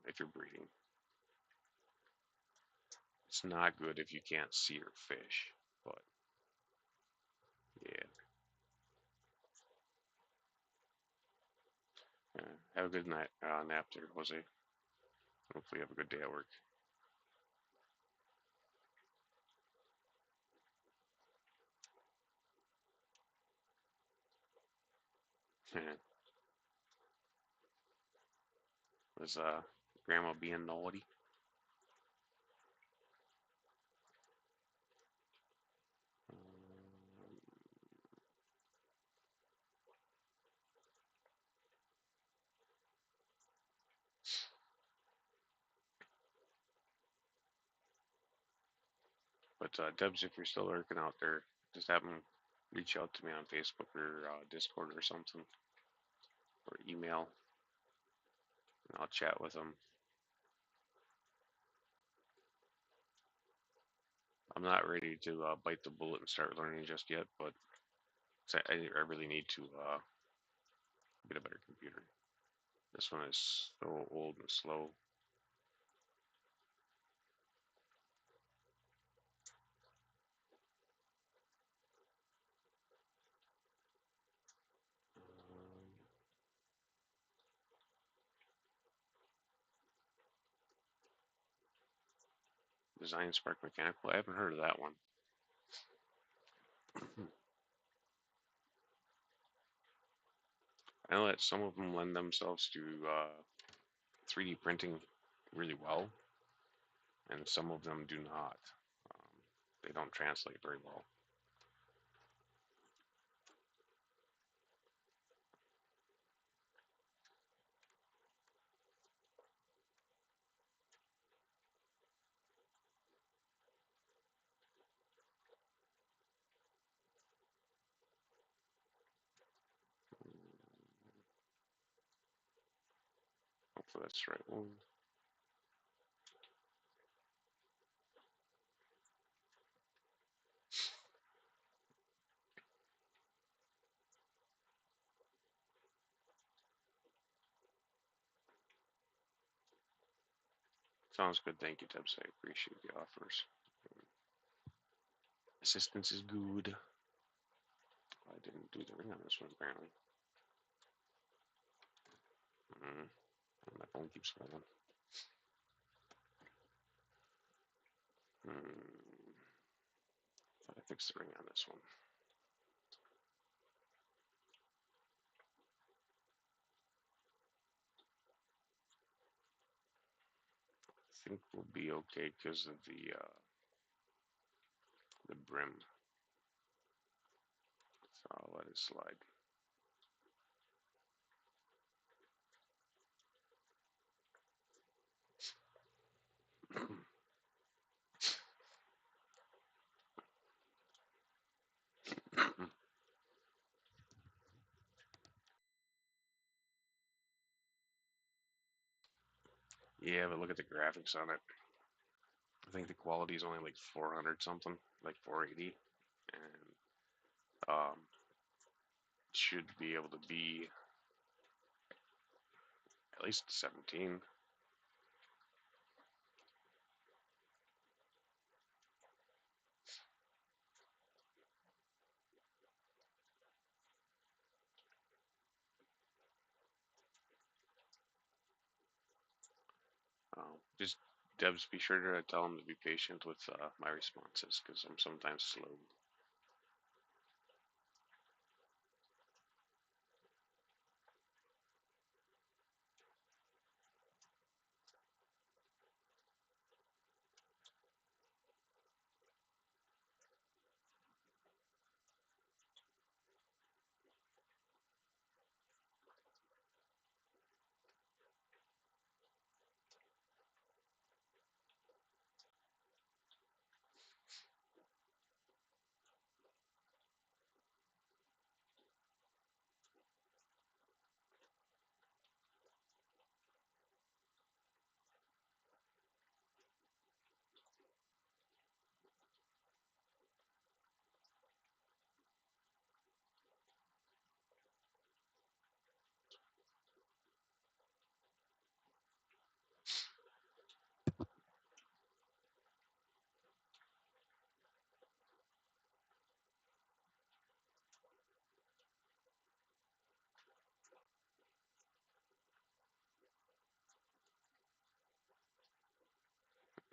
if you're breeding. It's not good if you can't see your fish, but yeah. Have a good night, nap there, Jose. Hopefully you have a good day at work. Was Grandma being naughty? But Debs, if you're still lurking out there, just have them reach out to me on Facebook or Discord or something, or email, and I'll chat with them. I'm not ready to bite the bullet and start learning just yet, but I really need to get a better computer. This one is so old and slow. Design Spark Mechanical. I haven't heard of that one. I know that some of them lend themselves to 3D printing really well, and some of them do not. They don't translate very well. Hopefully that's the right one. Sounds good. Thank you, Tubbs. I appreciate the offers. Assistance is good. I didn't do the ring on this one, apparently. My phone keeps falling. Thought I fixed the ring on this one. I think we'll be okay because of the brim. So I'll let it slide. Yeah, but look at the graphics on it. I think the quality is only like 400 something, like 480, and should be able to be at least 17. Just Debs, be sure to tell him to be patient with my responses because I'm sometimes slow.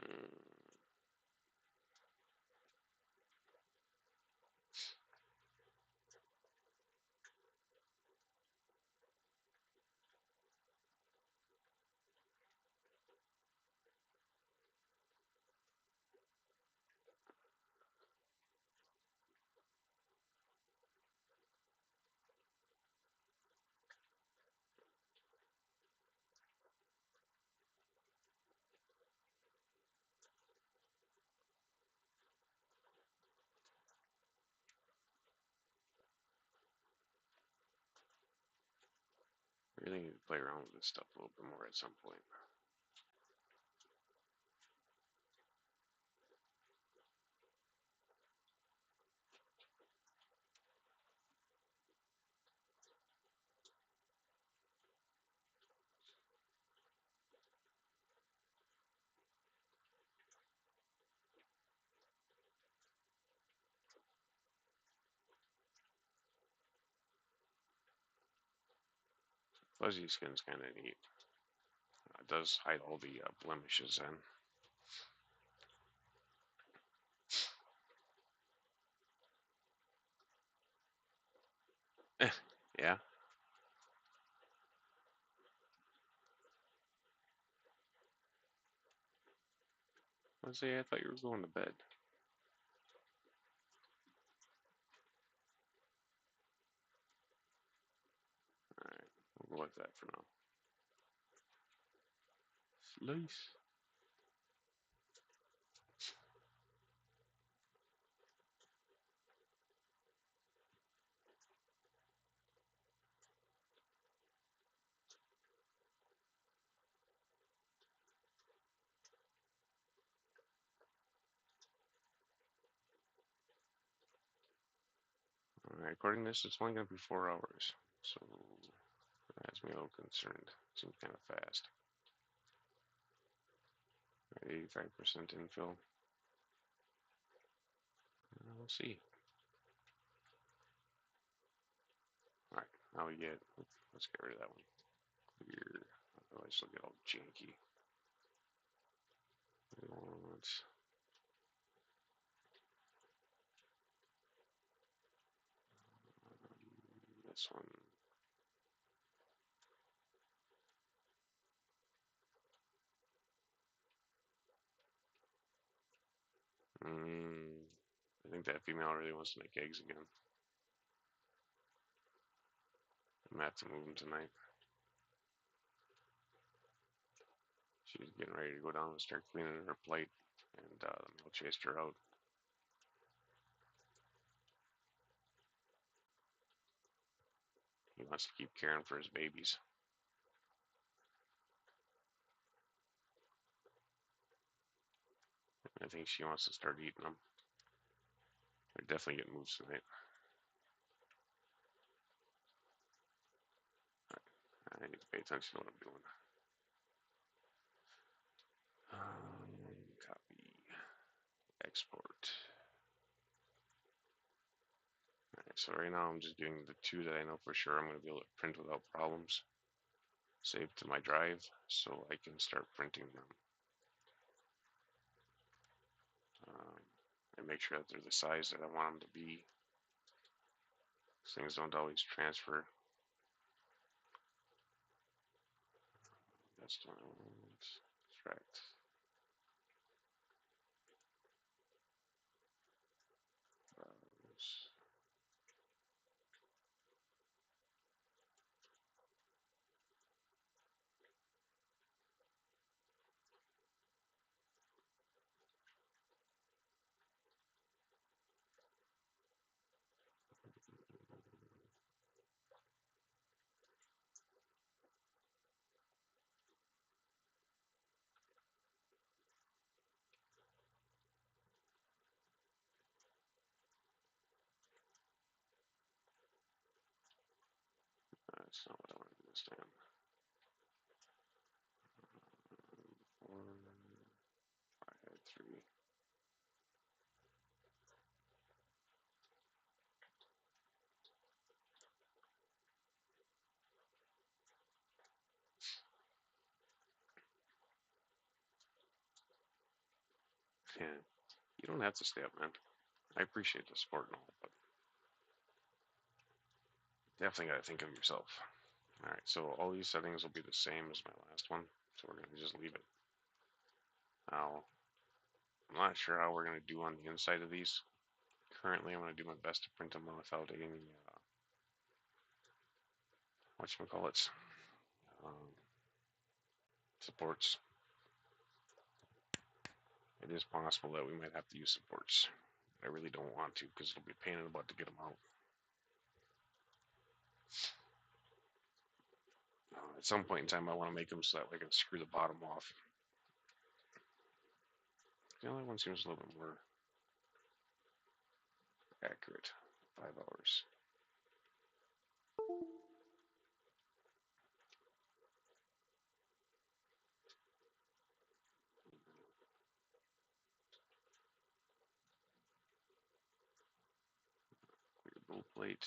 Mm, really need to play around with this stuff a little bit more at some point. Fuzzy skin's kind of neat. It does hide all the blemishes in. Yeah. Let's say I thought you were going to bed. Alright, we'll go with that for now. Slice. Alright, according to this, it's only going to be 4 hours. So, that has me a little concerned. Seems kind of fast. 85% infill. We'll see. Alright, now we get, let's get rid of that one. Clear. Otherwise, it'll get all janky. We want this one. I think that female really wants to make eggs again. I'm gonna have to move them tonight. She's getting ready to go down and start cleaning her plate, and the male chased her out. He wants to keep caring for his babies. I think she wants to start eating them. They're definitely getting moves tonight. I need to pay attention to what I'm doing. Copy. Export. Alright, so right now I'm just doing the 2 that I know for sure I'm going to be able to print without problems. Save to my drive so I can start printing them. and make sure that they're the size that I want them to be. These things don't always transfer. That's extract. That's not what I want to do this time. I had 3. Yeah, you don't have to stay up, man. I appreciate the support and all, but definitely got to think of yourself. All right, so all these settings will be the same as my last one, so we're going to just leave it. Now, I'm not sure how we're going to do on the inside of these. Currently, I'm going to do my best to print them without any, whatchamacallits, supports. It is possible that we might have to use supports. I really don't want to because it'll be a pain in the butt to get them out. At some point in time, I want to make them so that I can screw the bottom off. The other one seems a little bit more accurate. 5 hours. Clear bull plate.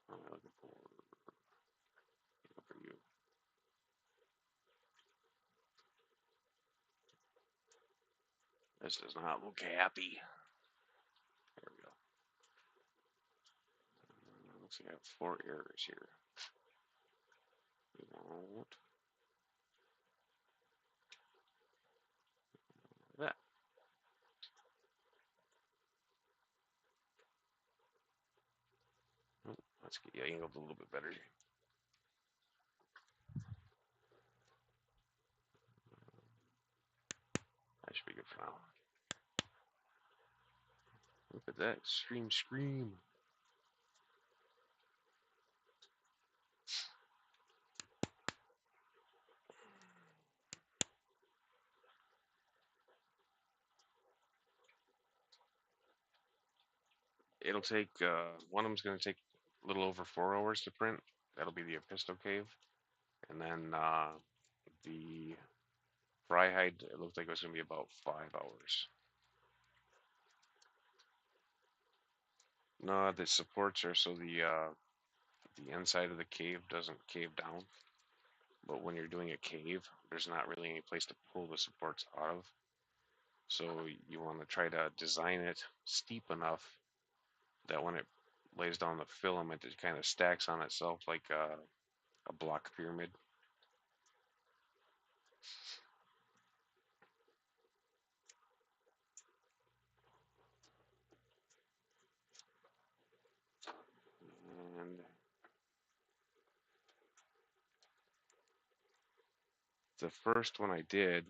What am I looking for? What are you? This does not look happy. There we go. Looks like I have 4 errors here. We won't. That. Oh, let's get you angled a little bit better. That should be good for now. Look at that. Scream. It'll take, one of them's going to take a little over 4 hours to print. That'll be the Episto Cave. And then the Fryhide, it looked like it was going to be about 5 hours. No, the supports are so the inside of the cave doesn't cave down. But when you're doing a cave, there's not really any place to pull the supports out of. So you want to try to design it steep enough that when it lays down the filament, it kind of stacks on itself like a block pyramid. And the first one I did,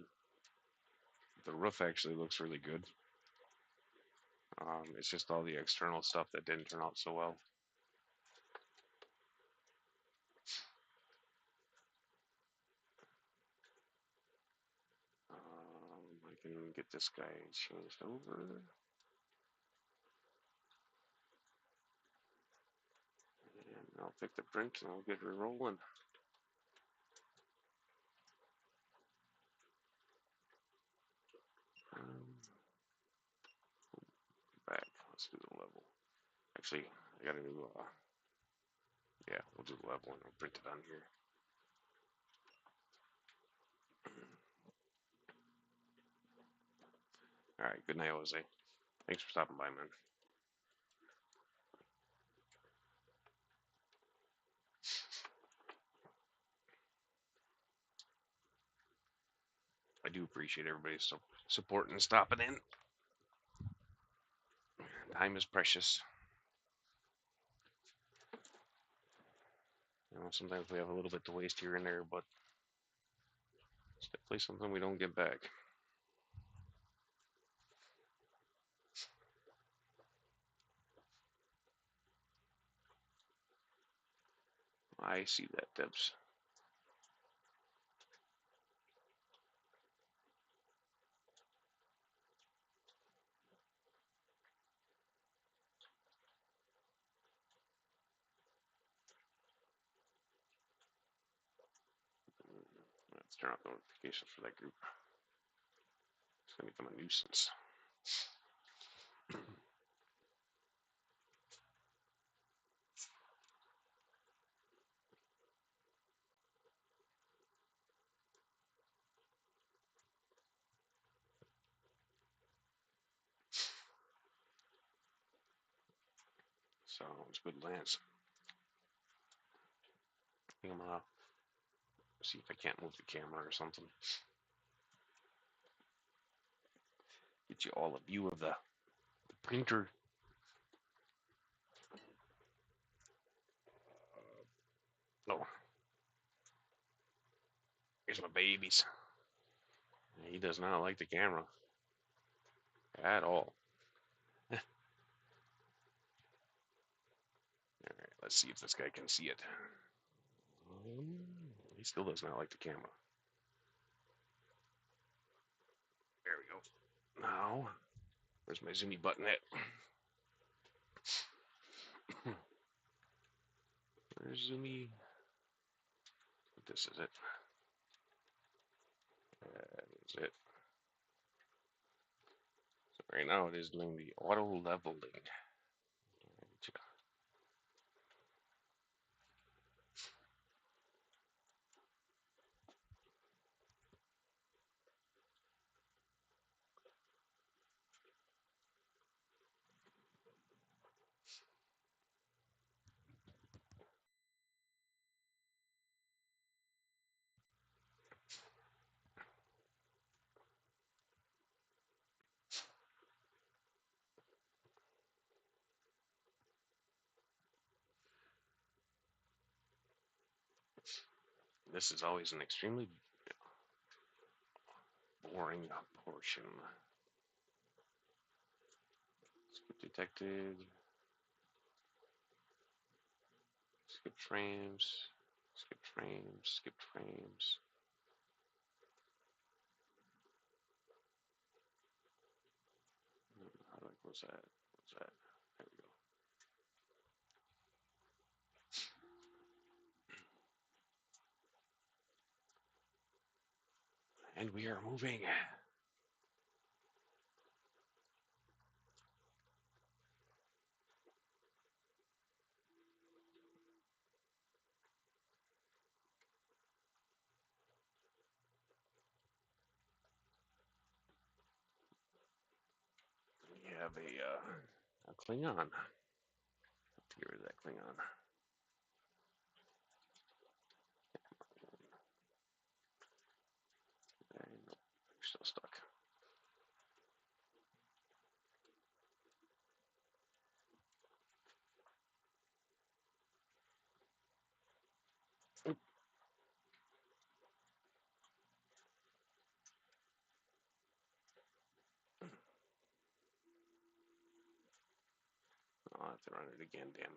the roof actually looks really good. It's just all the external stuff that didn't turn out so well. I can get this guy changed over. And I'll pick the print and I'll get her rolling. Back. Let's do the level. Actually, I gotta do, yeah, we'll do the level and I'll print it on here. All right. Good night, Jose. Thanks for stopping by, man. I do appreciate everybody's support and stopping in. Time is precious. You know, sometimes we have a little bit to waste here and there, but it's definitely something we don't get back. I see that, Debs. Let's turn off notifications for that group. It's gonna become a nuisance. Sounds good, Lance. I think I'm gonna see if I can't move the camera or something. Get you all a view of the printer. Oh, here's my babies. He does not like the camera at all. All right, let's see if this guy can see it. He still does not like the camera. There we go. Now, where's my zoomy button at? Where's zoomy? This is it. That is it. So right now it is doing the auto leveling. This is always an extremely boring portion. Skip detected. Skip frames. Skip frames. Skip frames. How do I close that? What's that? There we go. And we are moving. We have a Klingon. Here is that Klingon. And nope, you're still stuck. Oop. I'll have to run it again, damn it.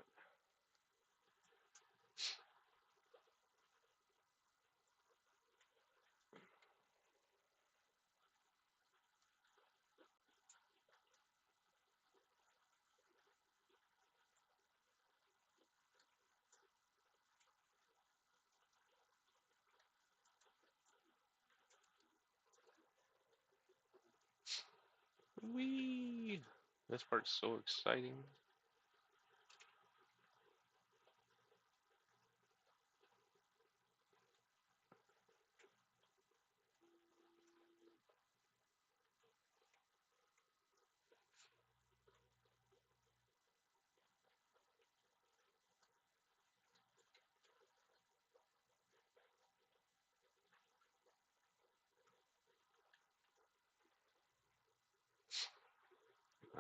Whee! This part's so exciting.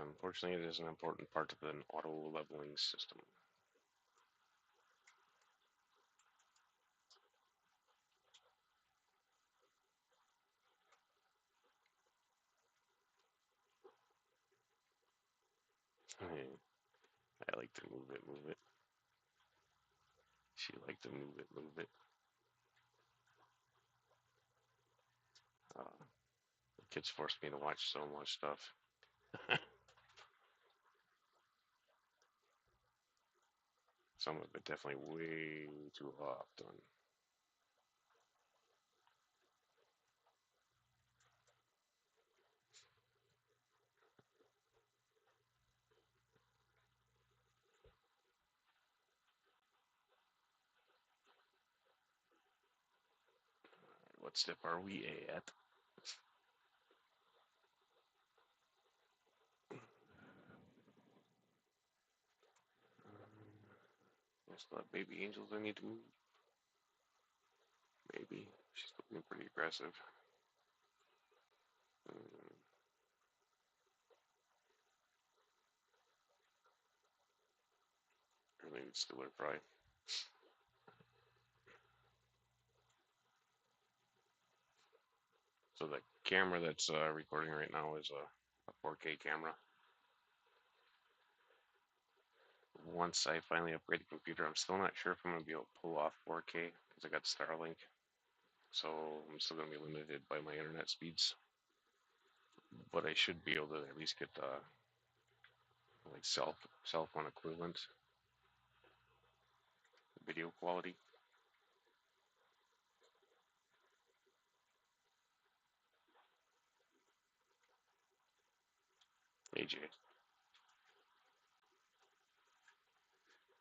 Unfortunately, it is an important part of an auto leveling system. I like to move it, move it. She like to move it, move it. The kids forced me to watch so much stuff. Some of it definitely way too often. What step are we at? There's a lot of baby angels I need to move. Maybe. She's being pretty aggressive. Really needs to live right. So the camera that's recording right now is a 4K camera. Once I finally upgrade the computer, I'm still not sure if I'm going to be able to pull off 4K because I got Starlink. So I'm still going to be limited by my internet speeds. But I should be able to at least get like cell phone equivalent video quality. AJ.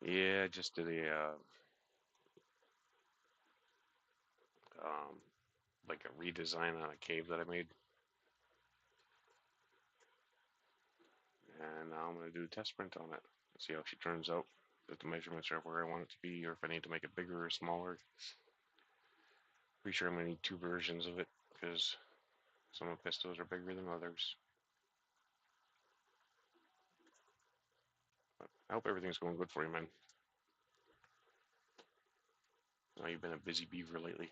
Yeah, I just did a um, like a redesign on a cave that I made, and now I'm gonna do a test print on it. See how she turns out. If the measurements are where I want it to be, or if I need to make it bigger or smaller. Pretty sure I'm gonna need two versions of it because some of pistos are bigger than others. But I hope everything's going good for you, man. I know you've been a busy beaver lately.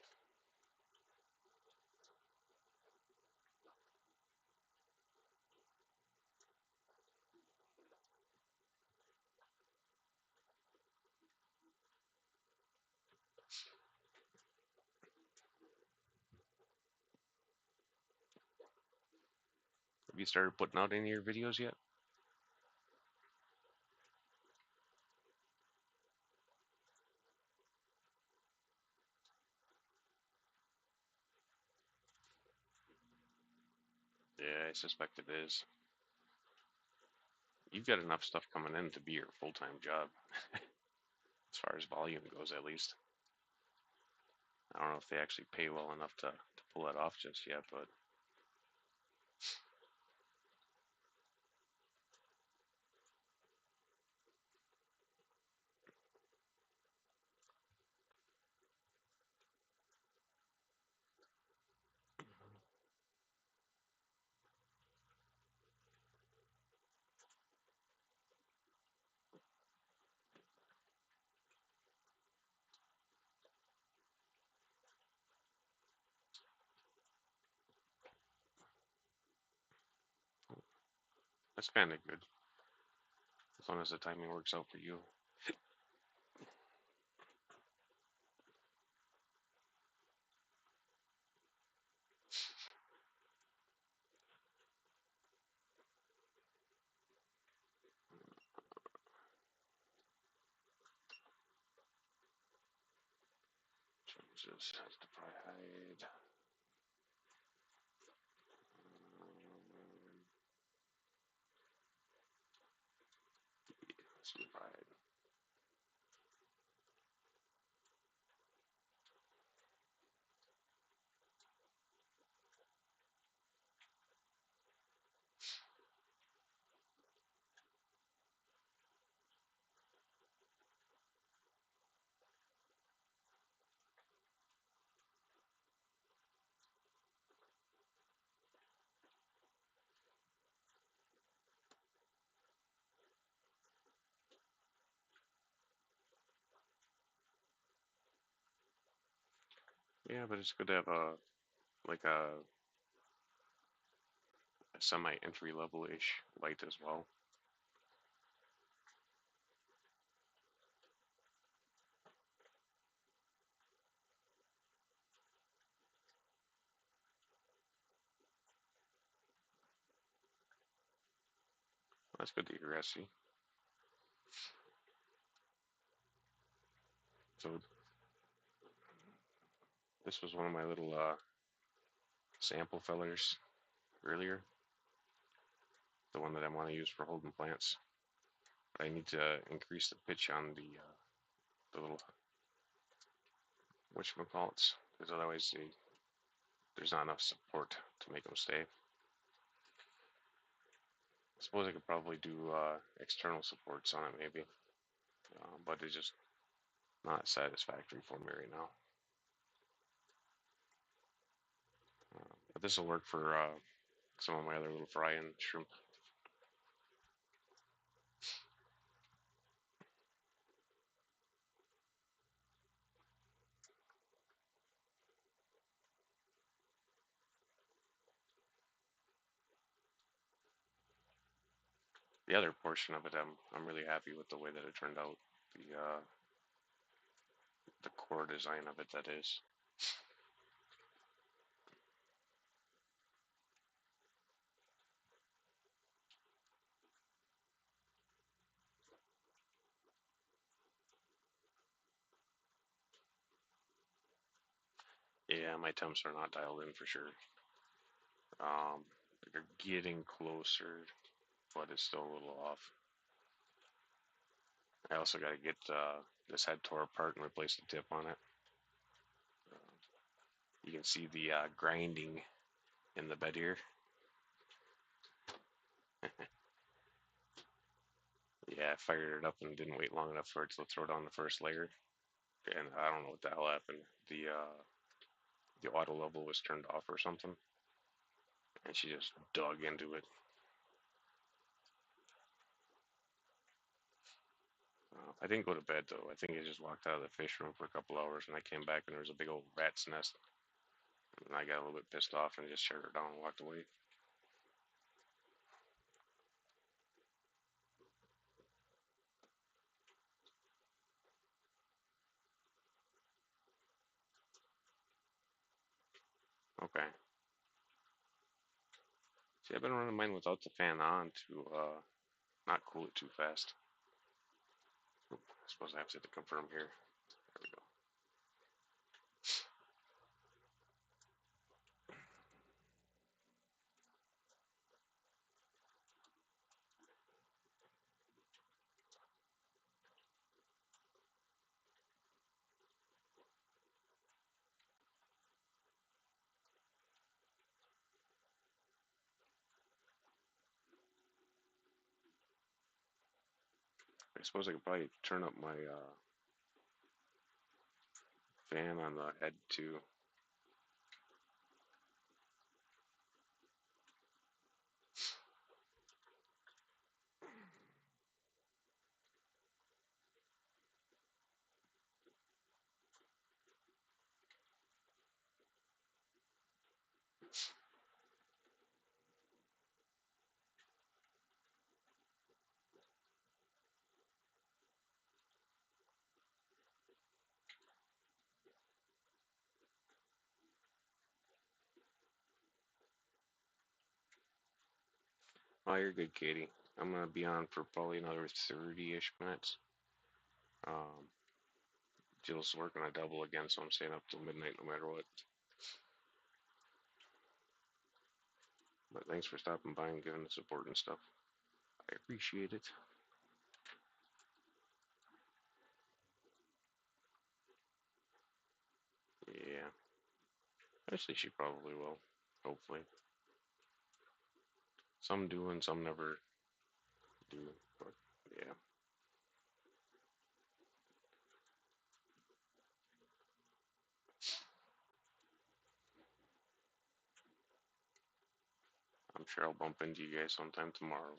Have you started putting out any of your videos yet? Yeah, I suspect it is. You've got enough stuff coming in to be your full-time job, as far as volume goes, at least. I don't know if they actually pay well enough to pull that off just yet, but that's kind of good, as long as the timing works out for you. Changes, justify hide. Divide. Yeah, but it's good to have like a semi entry level ish light as well. That's good to hear, Essie. So this was one of my little sample fellers earlier, the one that I want to use for holding plants. I need to increase the pitch on the little whatchamacallits, because otherwise there's not enough support to make them stay. I suppose I could probably do external supports on it maybe, but it's just not satisfactory for me right now. But this will work for some of my other little fry-in shrimp. The other portion of it, I'm really happy with the way that it turned out. The core design of it, that is. Yeah, my temps are not dialed in for sure. They're getting closer, but it's still a little off. I also got to get this head tore apart and replace the tip on it. You can see the grinding in the bed here. Yeah, I fired it up and didn't wait long enough for it to throw down the first layer, and I don't know what the hell happened. The auto level was turned off or something, and she just dug into it. I didn't go to bed though. I think I just walked out of the fish room for a couple hours, and I came back and there was a big old rat's nest. And I got a little bit pissed off and just shut her down and walked away. Okay. See, I've been running mine without the fan on to not cool it too fast. I suppose I have to hit the confirm here. There we go. I suppose I could probably turn up my fan on the head too. Oh, you're good, Katie. I'm gonna be on for probably another 30-ish minutes. Um, Jill's working a double again, so I'm staying up till midnight no matter what. But thanks for stopping by and giving the support and stuff. I appreciate it. Yeah. Actually, she probably will. Hopefully. Some do and some never do. But yeah, I'm sure I'll bump into you guys sometime tomorrow.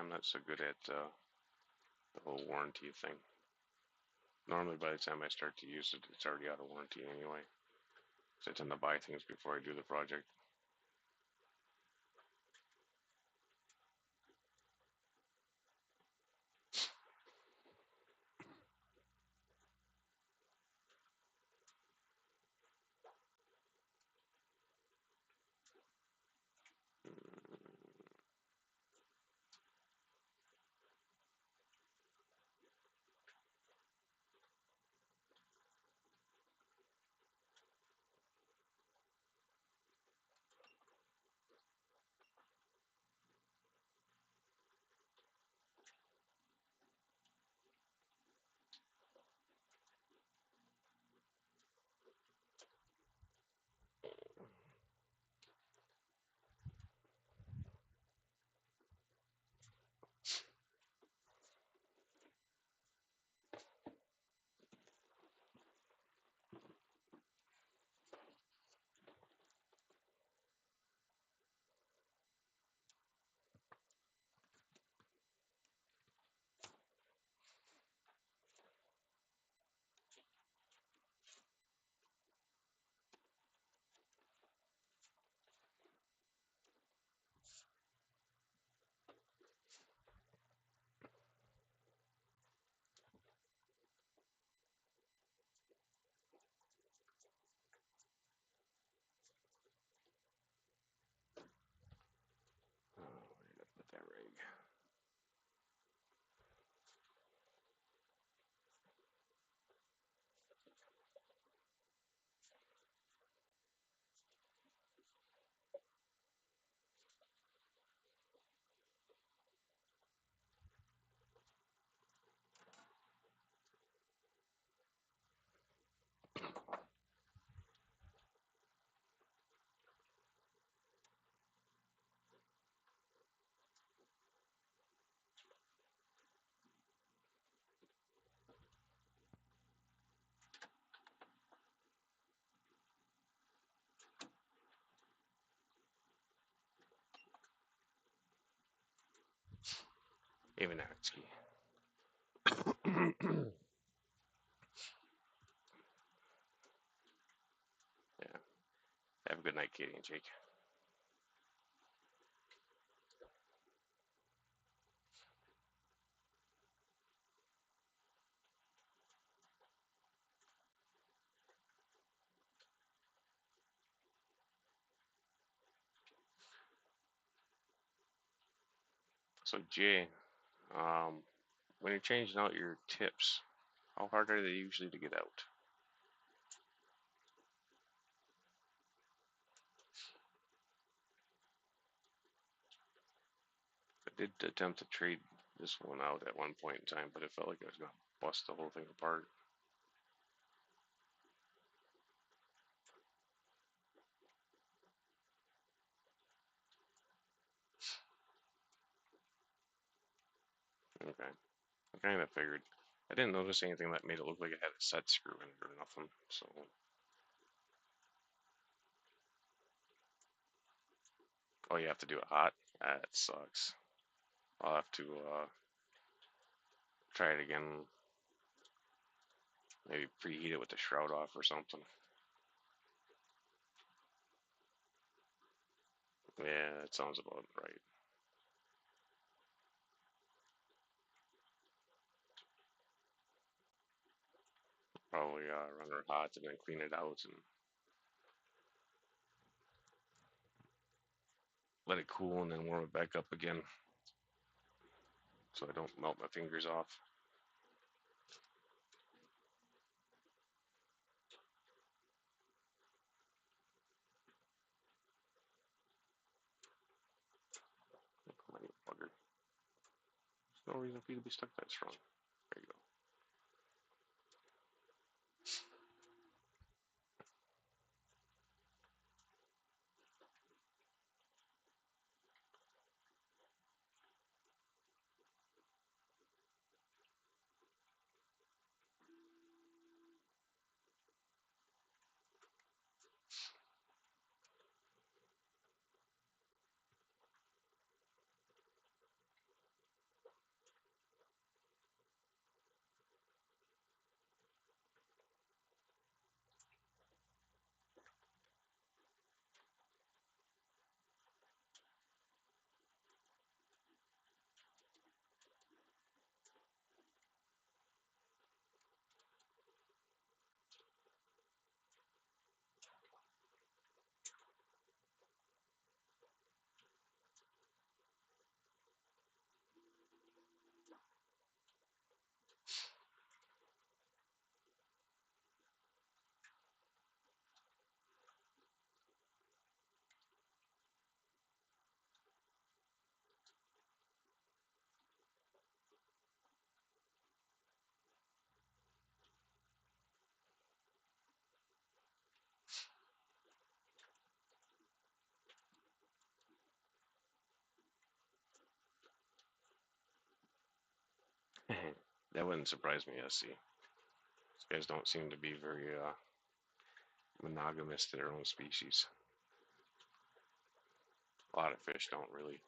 I'm not so good at the whole warranty thing. Normally, by the time I start to use it, it's already out of warranty anyway. So I tend to buy things before I do the project. Oh, where did I put that rig? Even Akski. Yeah. Have a good night, Katie and Jake. So Jay, um, when you're changing out your tips, how hard are they usually to get out? I did attempt to trade this one out at one point in time, but it felt like I was gonna bust the whole thing apart. Okay, I kind of figured. I didn't notice anything that made it look like it had a set screw in it or nothing. So, oh, you have to do it hot. That sucks. I'll have to try it again. Maybe preheat it with the shroud off or something. Yeah, that sounds about right. Probably run her hot and then clean it out and let it cool and then warm it back up again so I don't melt my fingers off. Come on, you bugger. There's no reason for you to be stuck that strong. There you go. That wouldn't surprise me. I see. These guys don't seem to be very monogamous to their own species. A lot of fish don't really.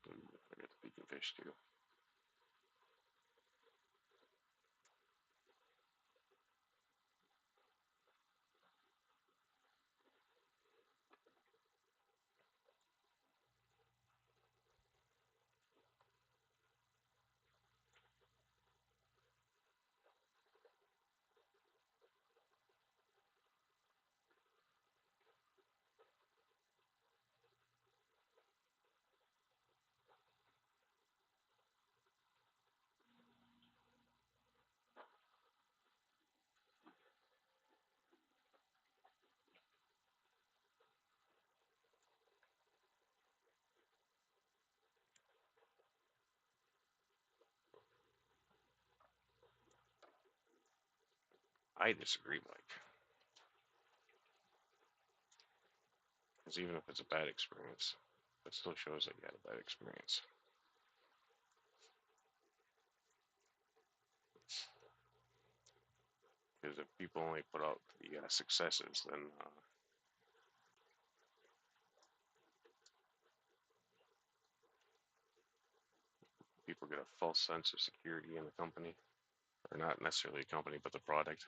I got the beacon fish too. I disagree, Mike. Because even if it's a bad experience, it still shows that you had a bad experience. Because if people only put out the successes, then people get a false sense of security in the company, or not necessarily a company, but the product.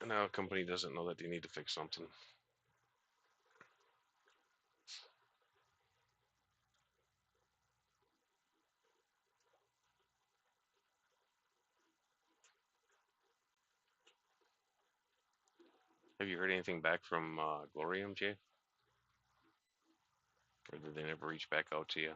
And now a company doesn't know that they need to fix something. Have you heard anything back from Glorium, Jay? Or did they never reach back out to you?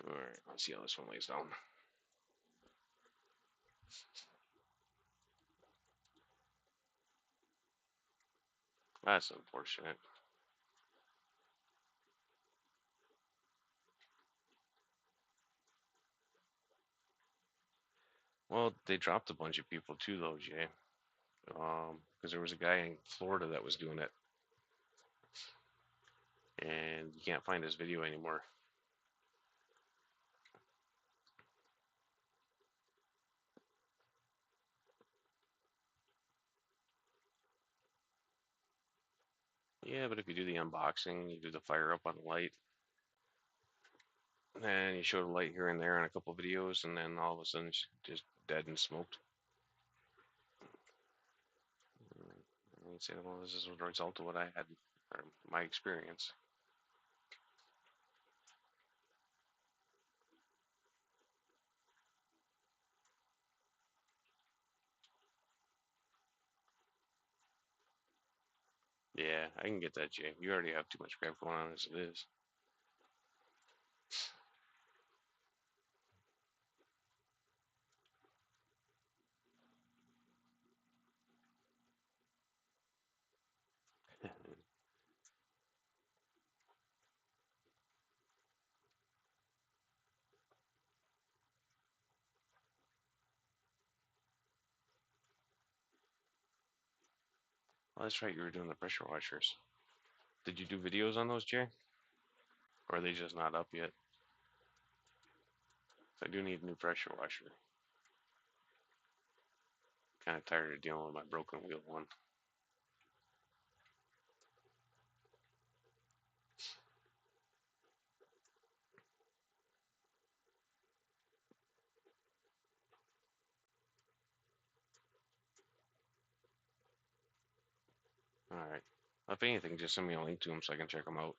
Alright, let's see how this one lays down. That's unfortunate. Well, they dropped a bunch of people too, though, Jay. Because there was a guy in Florida that was doing it, and you can't find his video anymore. Yeah, but if you do the unboxing, you do the fire up on the light, and you show the light here and there in a couple videos, and then all of a sudden it's just dead and smoked. And you'd say, well, this is the result of what I had, or my experience. Yeah, I can get that, Jay. You already have too much crap going on as it is. Well, that's right, you were doing the pressure washers. Did you do videos on those, Jay? Or are they just not up yet? I do need a new pressure washer. Kind of tired of dealing with my broken wheel one. All right. If anything, just send me a link to them so I can check them out.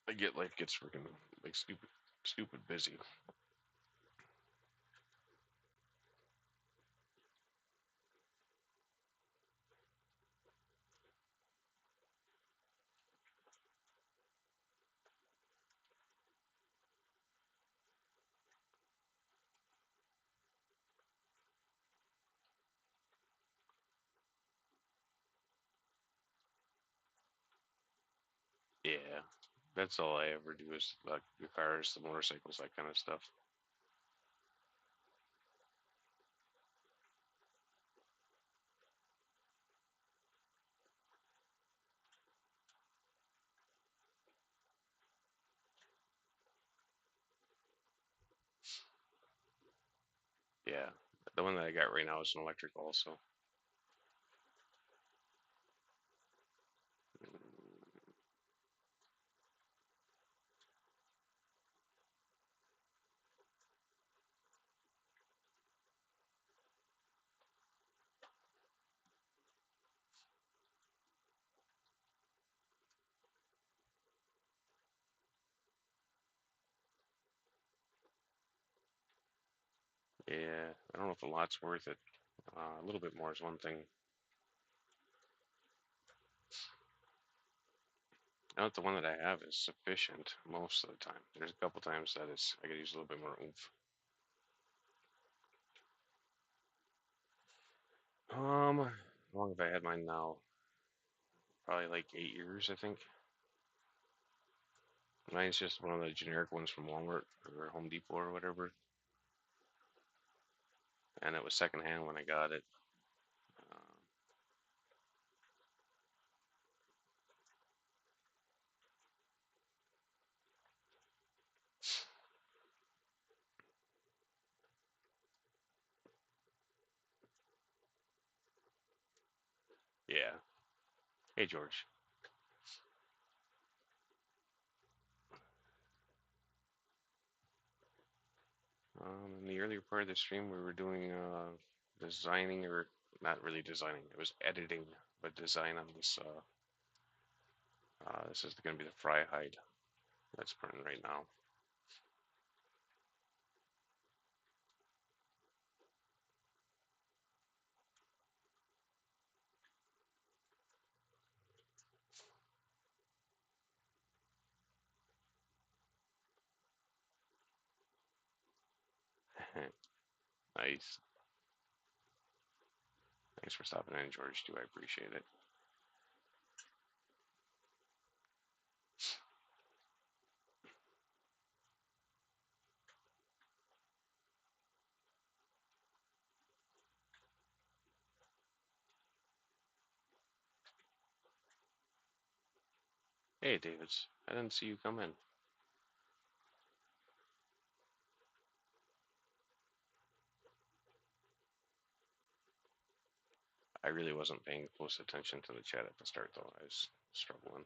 I get life gets freaking like stupid busy. Yeah, that's all I ever do is like the cars, the motorcycles, that kind of stuff. Yeah, the one that I got right now is an electric also. Yeah, I don't know if a lot's worth it. A little bit more is one thing. Now that the one that I have is sufficient most of the time. There's a couple times that I could use a little bit more oomph. How long have I had mine now? Probably like 8 years, I think. Mine's just one of the generic ones from Walmart or Home Depot or whatever, and it was secondhand when I got it. Uh, yeah. Hey, George. In the earlier part of the stream, we were doing designing, or not really designing. It was editing, but design on this. This is going to be the fry hide that's printing right now. Nice. Thanks for stopping in, George. Too. I appreciate it. Hey, Davids. I didn't see you come in. I really wasn't paying close attention to the chat at the start, though. I was struggling.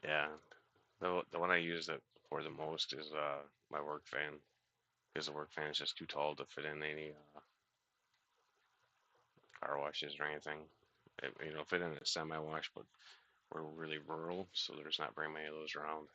Yeah, the one I use it for the most is my work fan, because the work fan is just too tall to fit in any car washes or anything. Fit in a semi wash, but we're really rural, so there's not very many of those around.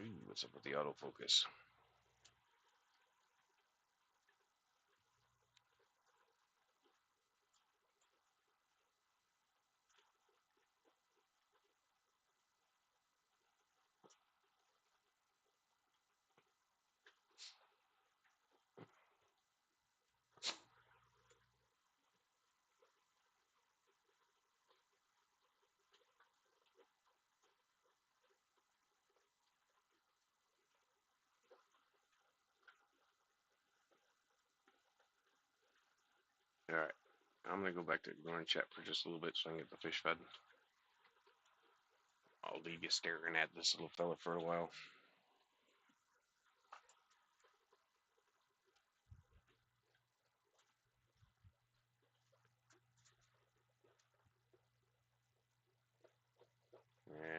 Ooh, what's up with the autofocus? All right, I'm gonna go back to ignoring chat for just a little bit so I can get the fish fed. I'll leave you staring at this little fella for a while.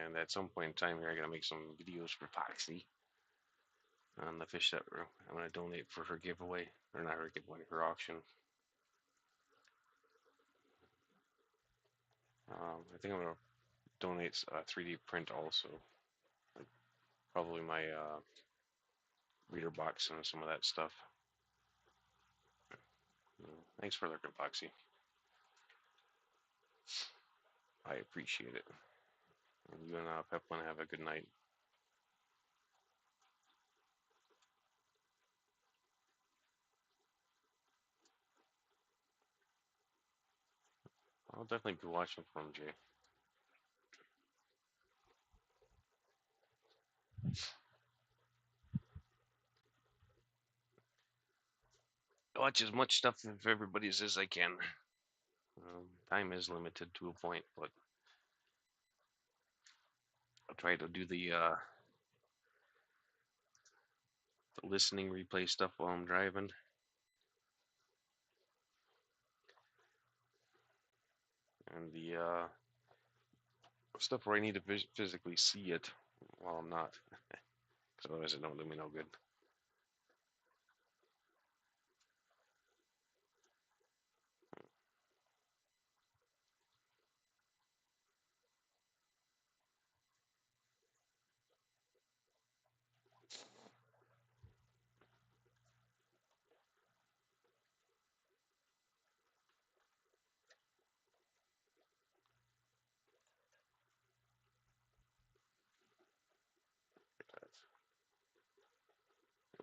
And at some point in time here, I gotta make some videos for Foxy on the fish that I'm gonna donate for her giveaway, or not her giveaway, her auction. I think I'm gonna donate a 3D print also, like probably my reader box and some of that stuff. Thanks for lurking, Foxy. I appreciate it. And you and Peplin have a good night. I'll definitely be watching from Jay. Watch as much stuff of everybody's as I can. Time is limited to a point, but I'll try to do the listening replay stuff while I'm driving, and the stuff where I need to physically see it while I'm not, because otherwise it don't do me no good.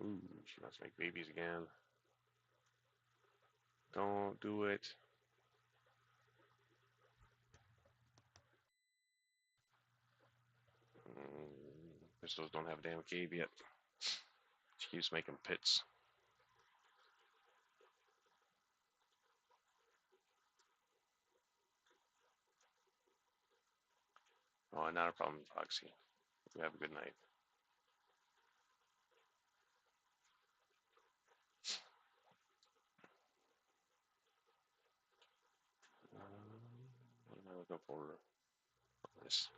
Ooh, she wants to make babies again. Don't do it. Pistols don't have a damn cave yet. She keeps making pits. Oh, not a problem, Foxy. You have a good night. looking for this.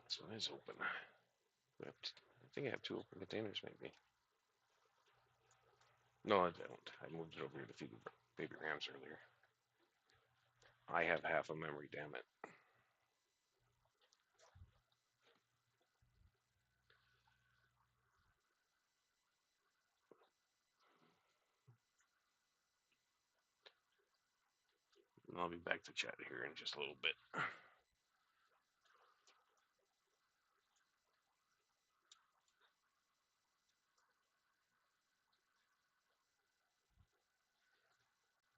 This one is open. I think I have 2 open containers, maybe. No, I don't. I moved it over here to feed the baby rams earlier. I have half a memory, damn it. I'll be back to chat here in just a little bit. I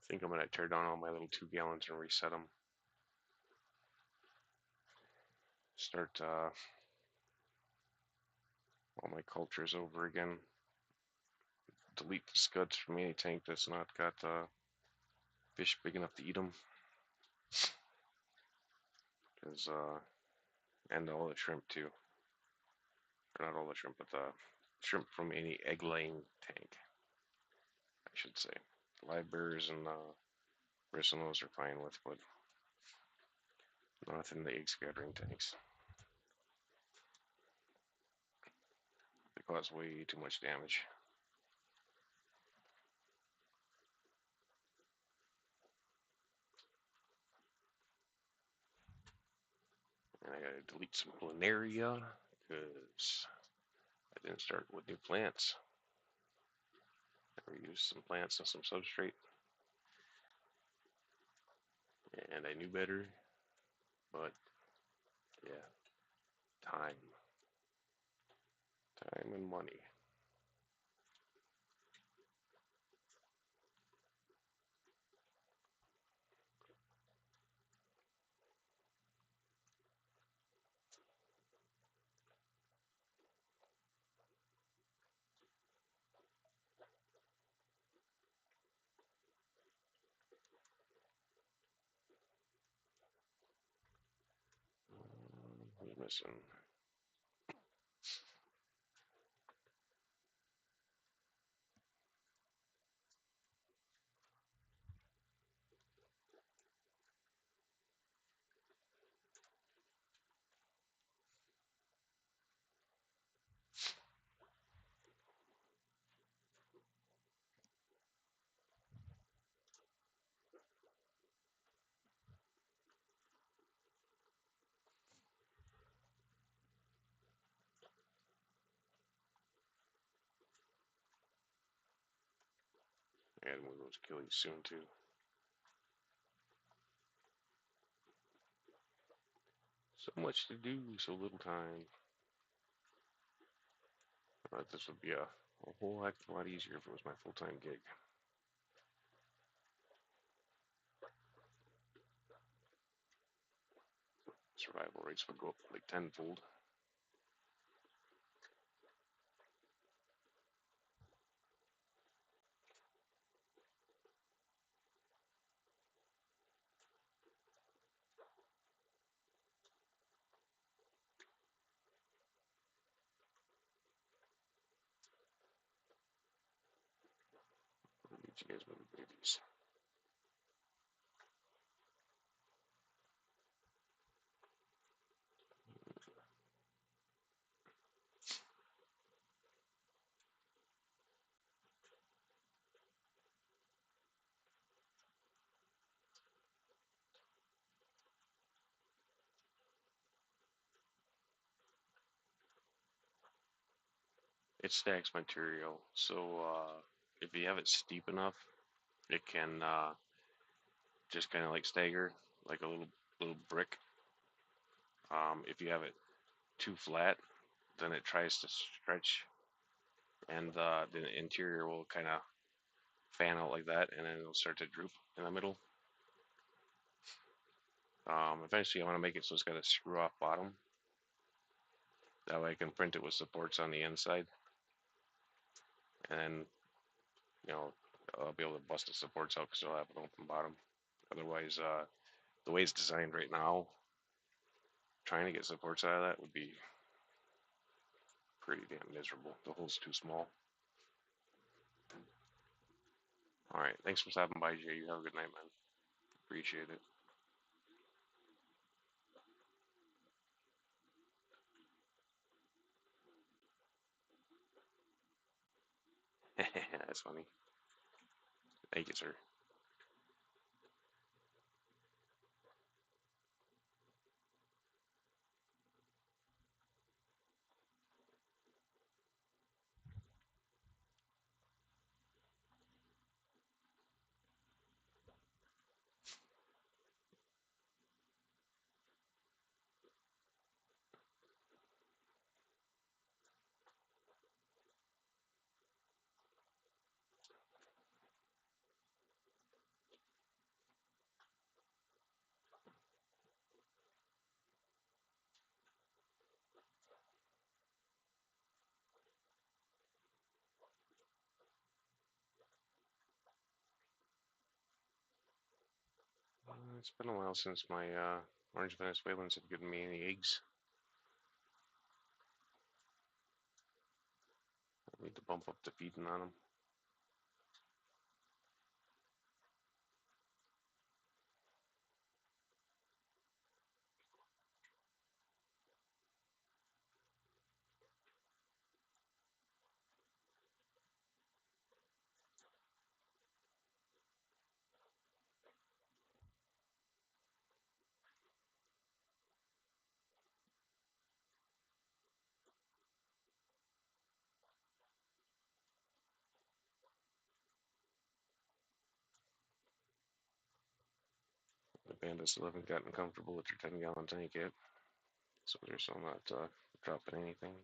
think I'm going to tear down all my little 2 gallons and reset them. Start all my cultures over again. Delete the scuds from any tank that's not got fish big enough to eat them. Cause, and all the shrimp too. Or not all the shrimp, but the shrimp from any egg-laying tank, I should say. Live bears and bristlenose are fine with, but not in the egg scattering tanks. They cause way too much damage. And I gotta delete some planaria because I didn't start with new plants. I reused some plants and some substrate. And I knew better, but yeah, time. Time and money. Who's missing? I had one of those killies soon too. So much to do, so little time. This would be a whole heck of a lot easier if it was my full-time gig. Survival rates would go up like tenfold. These guys were the babies. It stacks material, so if you have it steep enough, it can just kind of like stagger, like a little brick. If you have it too flat, then it tries to stretch, and the interior will kind of fan out like that, and then it'll start to droop in the middle. Eventually, I want to make it so it's got a screw-off bottom. That way, I can print it with supports on the inside, and then I'll be able to bust the supports out because it'll have an open bottom. Otherwise, the way it's designed right now, trying to get supports out of that would be pretty damn miserable. The hole's too small. All right. Thanks for stopping by, Jay. You have a good night, man. Appreciate it. That's funny. Thank you, sir. It's been a while since my orange Venezuelans have given me any eggs. I need to bump up the feeding on them. The bandits still haven't gotten comfortable with their 10-gallon tank yet, so they're still not dropping anything.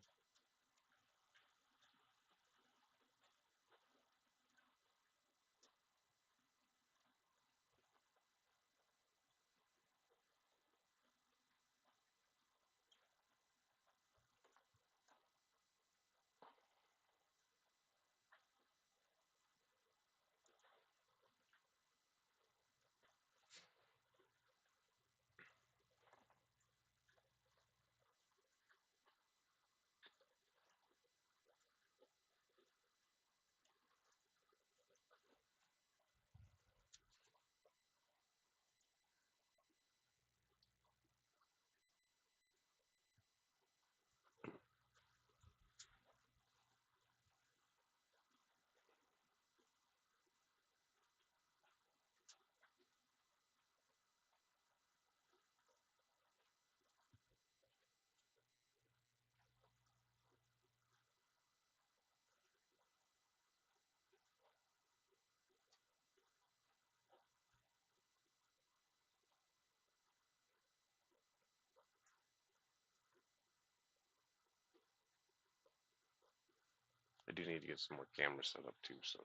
I do need to get some more cameras set up too, so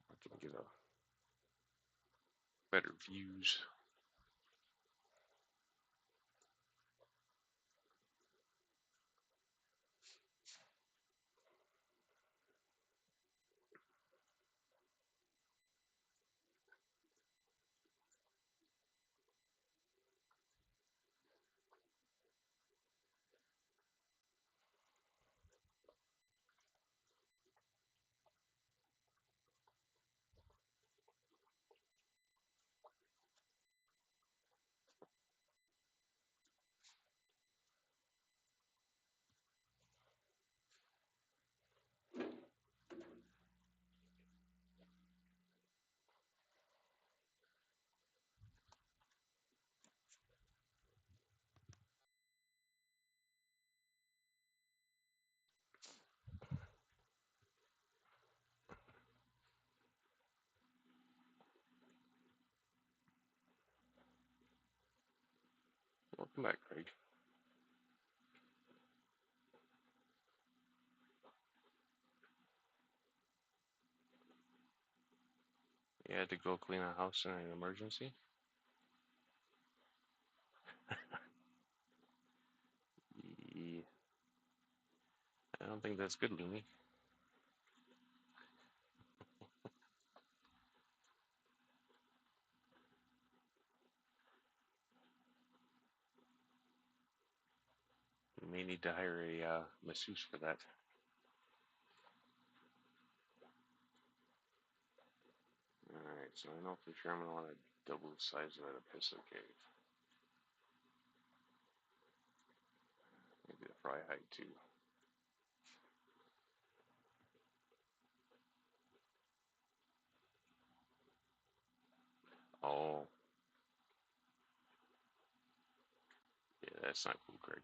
I can get a better views. Welcome back, Craig. You had to go clean a house in an emergency? Yeah, I don't think that's good, Looney. You may need to hire a masseuse for that. So I know for sure I'm gonna want to double the size of that epistle cave. Maybe the fry hide too. Oh, yeah, that's not cool, Craig.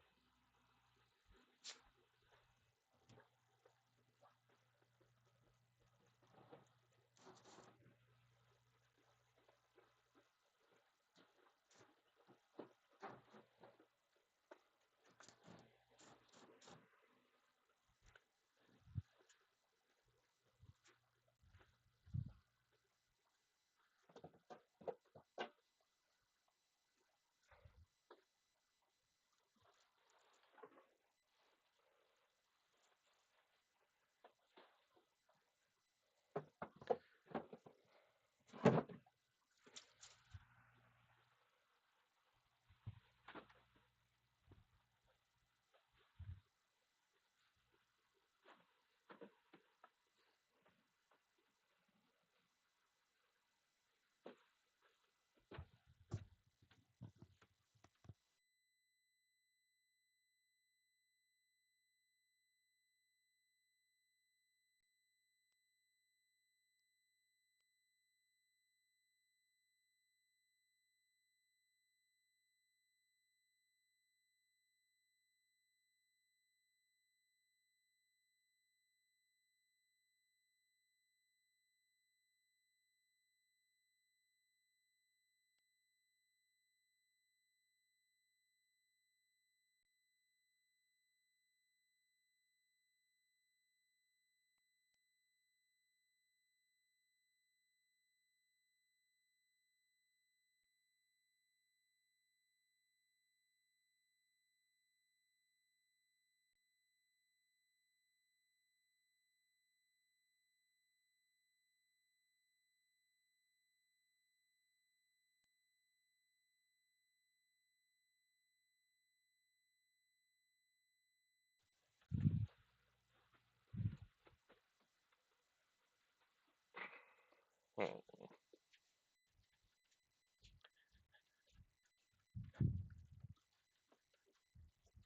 Oh,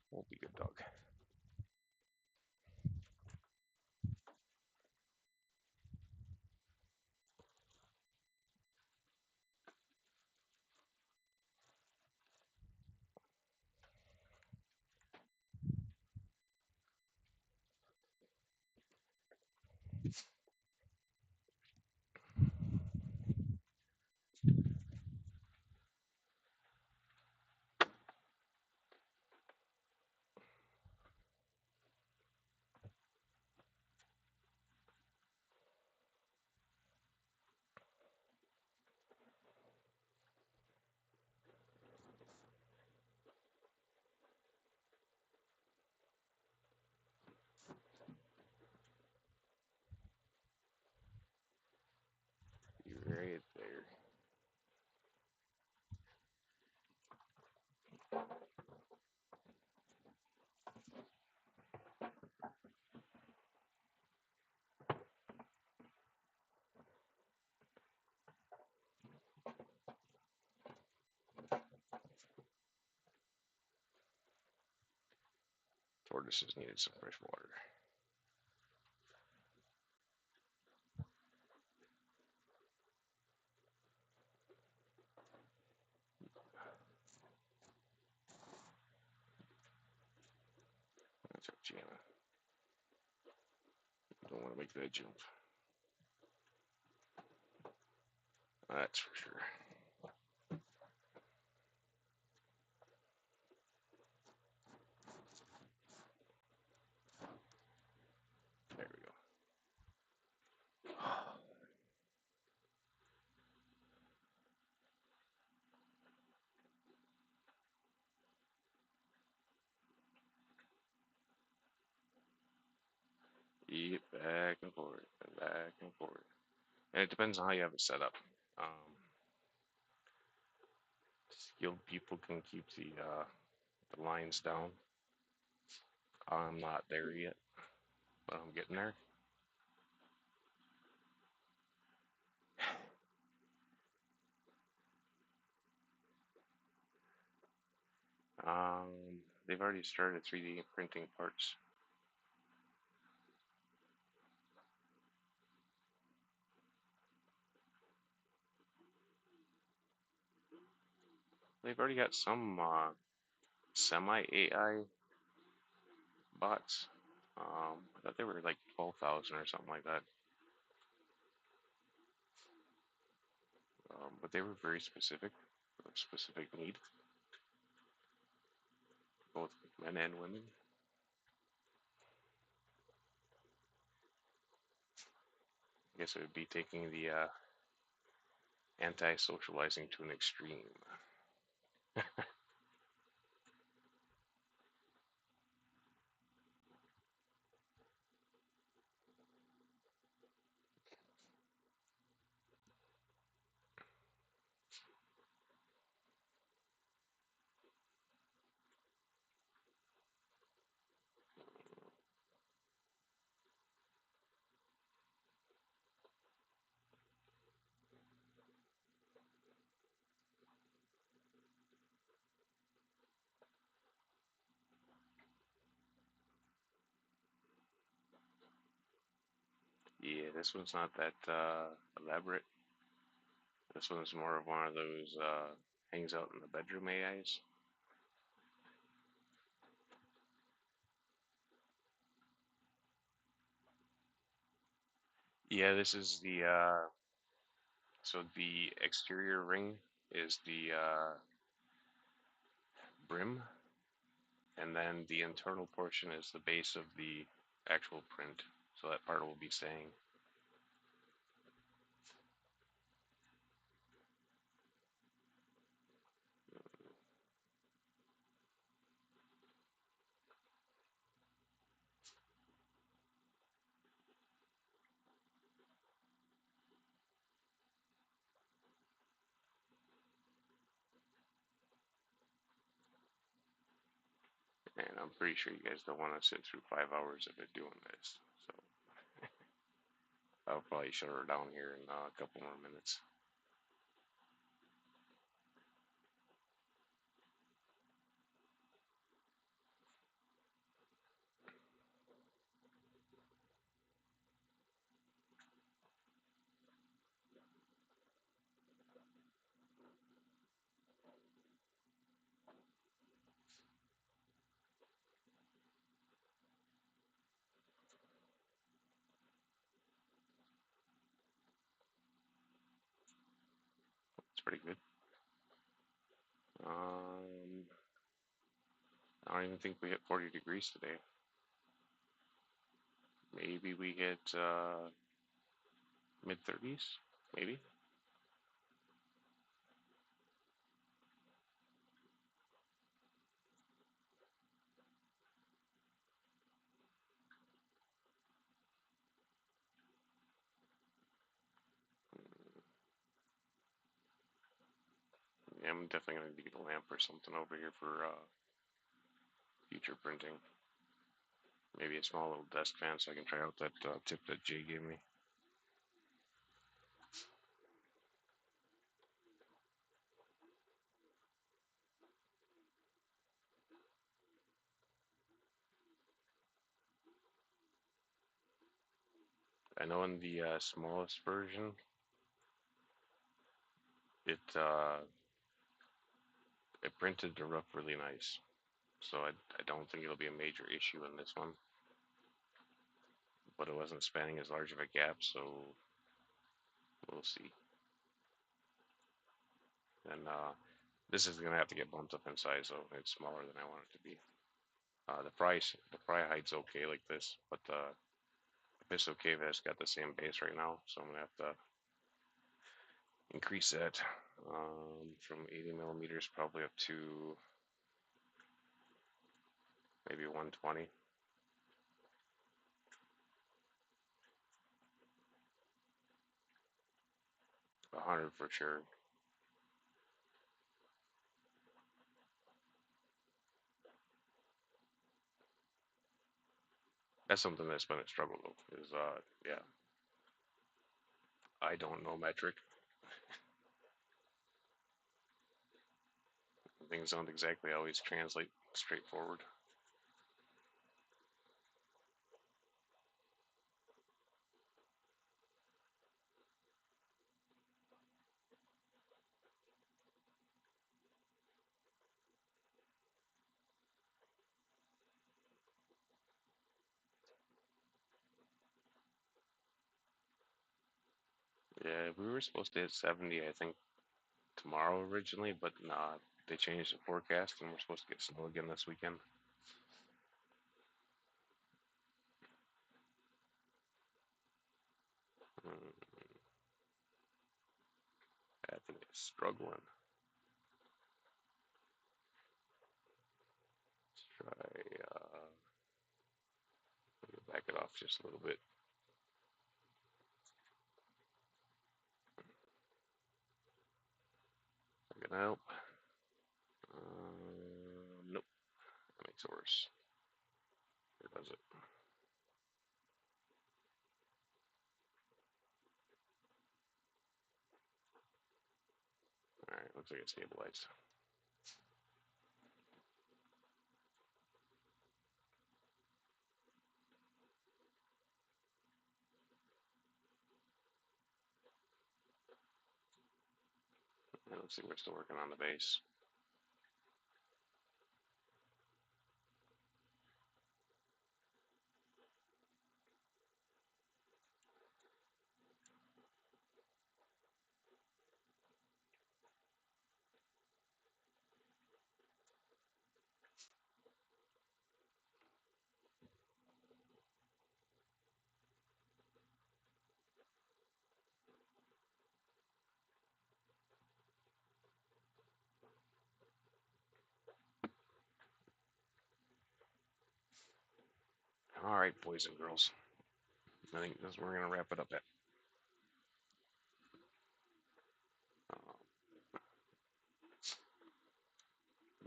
won't be good, dog. You're right there. Tortoises needed some fresh water. That's up, Gianna. Don't want to make that jump. That's for sure. There we go. Yep, back and forth, and back and forth. And it depends on how you have it set up. Skilled people can keep the lines down. I'm not there yet, but I'm getting there. They've already started 3D printing parts. They've already got some semi AI bots. I thought they were like 12,000 or something like that. But they were very specific, for a specific need, both men and women. I guess it would be taking the anti-socializing to an extreme. Yeah, this one's not that elaborate. This one's more of one of those hangs out in the bedroom AIs. Yeah, this is the so the exterior ring is the brim, and then the internal portion is the base of the actual print. So that part will be staying. And I'm pretty sure you guys don't want to sit through 5 hours of it doing this. So I'll probably shut her down here in a couple more minutes. It's pretty good. Um, I don't even think we hit 40 degrees today. Maybe we hit mid 30s, maybe. Yeah, I'm definitely gonna need a lamp or something over here for future printing. Maybe a small little desk fan so I can try out that tip that Jay gave me. I know in the smallest version, it it printed the rough really nice. So I don't think it'll be a major issue in this one. But it wasn't spanning as large of a gap, so we'll see. And this is gonna have to get bumped up in size, so it's smaller than I want it to be. The pry height's okay like this, but the pistol cave has got the same base right now, so I'm gonna have to increase that from 80 millimeters probably up to maybe 120. 100 for sure. That's something that's been a struggle though. Is yeah, I don't know metric. Things don't exactly always translate straightforward. Yeah, we were supposed to hit 70, I think, tomorrow originally, but nah, they changed the forecast and we're supposed to get snow again this weekend. Mm, Anthony is struggling. Let's try, back it off just a little bit. That can help. Nope, that makes it worse. Or does it? Alright, looks like it's stabilized. And let's see, we're still working on the base. Alright, boys and girls. I think this we're gonna wrap it up at. Uh,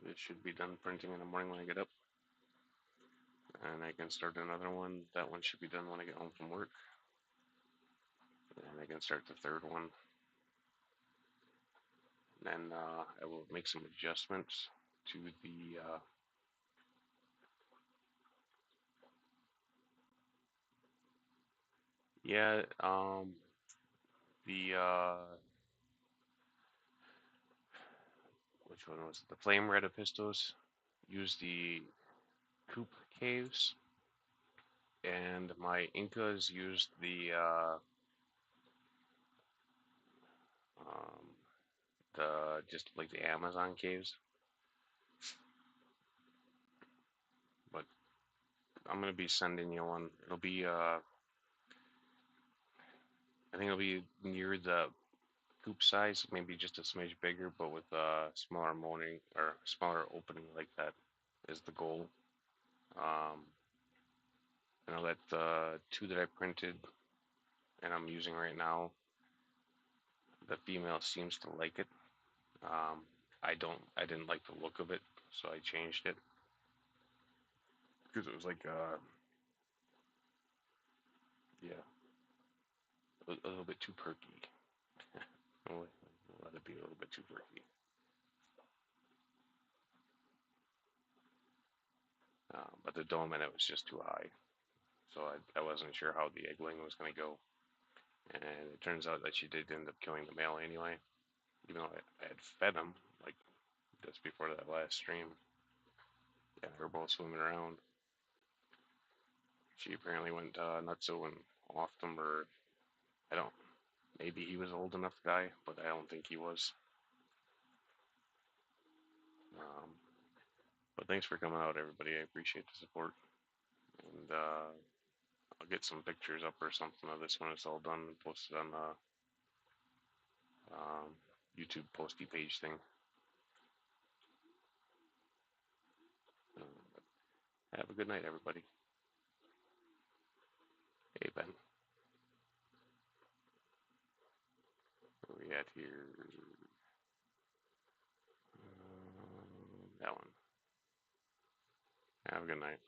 this should be done printing in the morning when I get up. And I can start another one. That one should be done when I get home from work. And I can start the third one. Then I will make some adjustments to the yeah, the which one was it? The flame red epistos use the coop caves, and my Incas used um, the just like the Amazon caves. But I'm gonna be sending you one. It'll be I think it'll be near the coop size, maybe just a smidge bigger, but with a smaller molding or smaller opening like that is the goal. Um, I know that the two that I printed and I'm using right now, the female seems to like it. Um, I didn't like the look of it, so I changed it because it was like, yeah, a little bit too perky. We'll let it be a little bit too perky. But the dome in it was just too high, so I wasn't sure how the egg laying was going to go. And it turns out that she did end up killing the male anyway, even though I had fed him like just before that last stream. Yeah, we were both swimming around. She apparently went nutso and offed him, or I don't. Maybe he was old enough to die, but I don't think he was. Um, but thanks for coming out, everybody. I appreciate the support, and I'll get some pictures up or something of this when it's all done and posted on the um, YouTube posty page thing. Have a good night, everybody. Hey, Ben. Where we at here? That one. Have a good night.